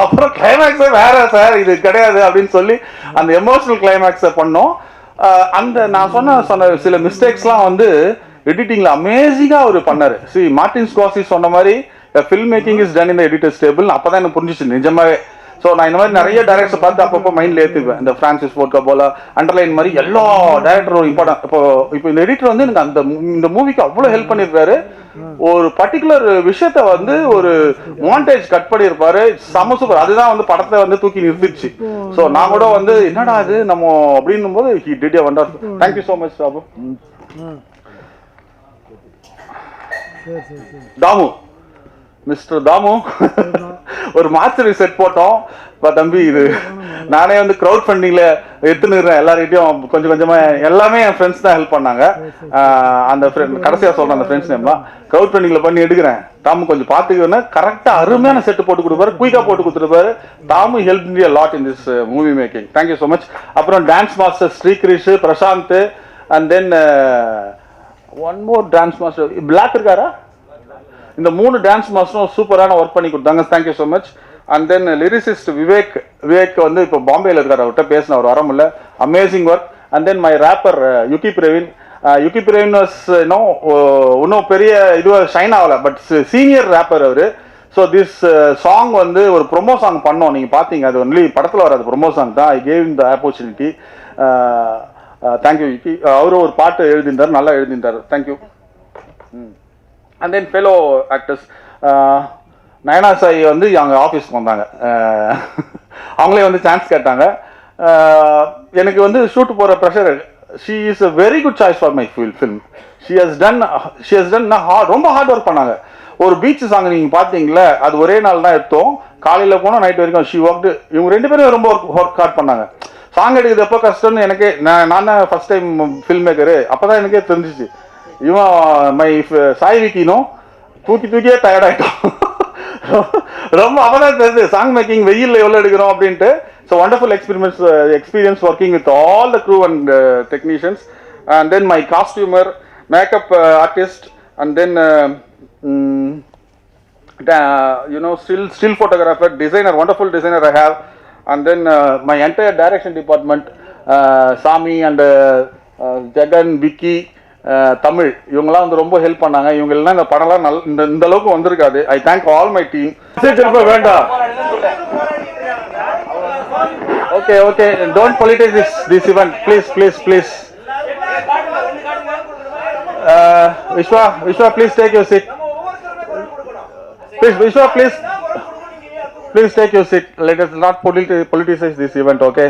அப்புறம் கிளைமேக்ஸே வேற சார், இது கிடையாது அப்படின்னு சொல்லி அந்த எமோஷனல் கிளைமேக்ஸை பண்ணோம். அந்த நான் சொன்ன சில மிஸ்டேக்ஸ்லாம் வந்து எடிட்டிங்கில் அமேசிங்காக அவர் பண்ணார். சி மார்டின் ஸ்கார்சி சொன்ன மாதிரி film making is done in the editors table. அப்போ தான் எனக்கு புரிஞ்சிச்சு நிஜமாவே. ஸோ நான் இந்த மாதிரி நிறைய டேரக்டர்ஸ் பார்த்து அப்பப்போ மைண்டில் ஏற்றுவேன். இந்த ஃப்ரான்சிஸ் ஃபோர்ட் கப்போலா, அண்டர்லைன் மாதிரி எல்லா டேரக்டரும் இம்பார்ட்டன்ட். இப்போ இந்த எடிட்டர் வந்து எனக்கு இந்த மூவிக்கு அவ்வளோ ஹெல்ப் பண்ணியிருக்காரு. ஒரு பர்டிகுலர் விஷயத்த வந்து ஒரு மாண்டேஜ் கட் பண்ணியிருப்பாரு, செம சூப்பர். அதுதான் வந்து படத்தை வந்து தூக்கி நிறுத்திடுச்சு. ஸோ நான் கூட வந்து என்னடா அது நம்ம அப்படின்னும் போது he did a wonderful. Thank you so much Babu. Dhamu, mister Dhamu, ஒரு மாஸ்டர் செட் போட்டோம். தம்பி இது நானே வந்து க்ரௌட் ஃபண்டிங்கில் எடுத்துனுறேன். எல்லார்கிட்டையும் கொஞ்சம் கொஞ்சமாக எல்லாமே என் ஃப்ரெண்ட்ஸ் தான் ஹெல்ப் பண்ணாங்க. அந்த கடைசியாக சொல்கிறேன் அந்த ஃப்ரெண்ட்ஸ் நேம் தான். க்ரௌட் ஃபண்டிங்கில் பண்ணி எடுக்கிறேன். தாமு கொஞ்சம் பார்த்துக்கோன்னா கரெக்டாக அருமையான செட்டு போட்டு கொடுப்பாரு, குயிக்காக போட்டு கொடுத்துருப்பாரு. Damu help me a lot in this movie making. Thank you so much. அப்புறம் dance master Srikrish, Prashanth, and then one more dance master Black இருக்காரா, இந்த 3 டான்ஸ் மாஸ்டரும் சூப்பரான ஒர்க் பண்ணி கொடுத்தாங்க. Thank you so much. And then lyricist Vivek வந்து இப்போ பாம்பேயில் இருக்கார், அவர்கிட்ட பேசின அவர் வர முடியல. Amazing work. And then my rapper Yuki Praveen இன்னும் பெரிய இதுவாக ஷைன் ஆகலை, but senior rapper our. So this song வந்து ஒரு ப்ரொமோ சாங் பண்ணோம், நீங்கள் பார்த்தீங்க. அது ஒன்லி படத்தில் வராது, ப்ரொமோ சாங் தான். I gave in the opportunity. Thank you Yugi. அவரும் ஒரு பாட்டு எழுதியிருந்தார், நல்லா எழுதியிருந்தார். Thank you. And then fellow actors Nayana Sai வந்து அவங்க ஆஃபீஸ்க்கு வந்தாங்க. அவங்களே வந்து சான்ஸ் கேட்டாங்க. எனக்கு வந்து ஷூட் போகிற pressure. She is a very good choice for my film. She has done ரொம்ப ஹார்ட் ஒர்க் பண்ணாங்க. ஒரு பீச் சாங் நீங்கள் பார்த்தீங்களே, அது ஒரே நாள் தான் எடுத்தோம். காலையில் போனால் நைட் வரைக்கும் ஷி ஒர்க்டு. இவங்க 2 பேரும் ரொம்ப ஒர்க் ஹார்ட் பண்ணாங்க. சாங் எடுக்கிறது எப்போ கஷ்டம்னு எனக்கே, நான் தான் ஃபர்ஸ்ட் டைம் ஃபில்ம் மேக்கரு, அப்போ தான் எனக்கே தெரிஞ்சிச்சு. இவன் மை சாய் விக்கினும் தூக்கியே டயர்ட் ஆகிட்டோம். ரொம்ப அப்பதான் தெரியுது சாங் மேக்கிங் வெயிலில் எவ்வளோ எடுக்கிறோம் அப்படின்ட்டு. So wonderful experience working with all the crew and technicians. And then my costumer, makeup artist, and then still photographer, designer, wonderful designer I have. And then my entire direction department, Sami and Jagan, Vicky, Tamil, இவங்கெல்லாம் வந்து ரொம்ப help பண்ணாங்க. இவங்க எல்லாம் இந்த படம்லாம் இந்த அளவுக்கு வந்திருக்காது. I thank all my team. வேண்டாம், okay, don't politicize this event, please. Vishwa, please take your seat. Vishwa, please take your seat. Let us not politicize this event, okay?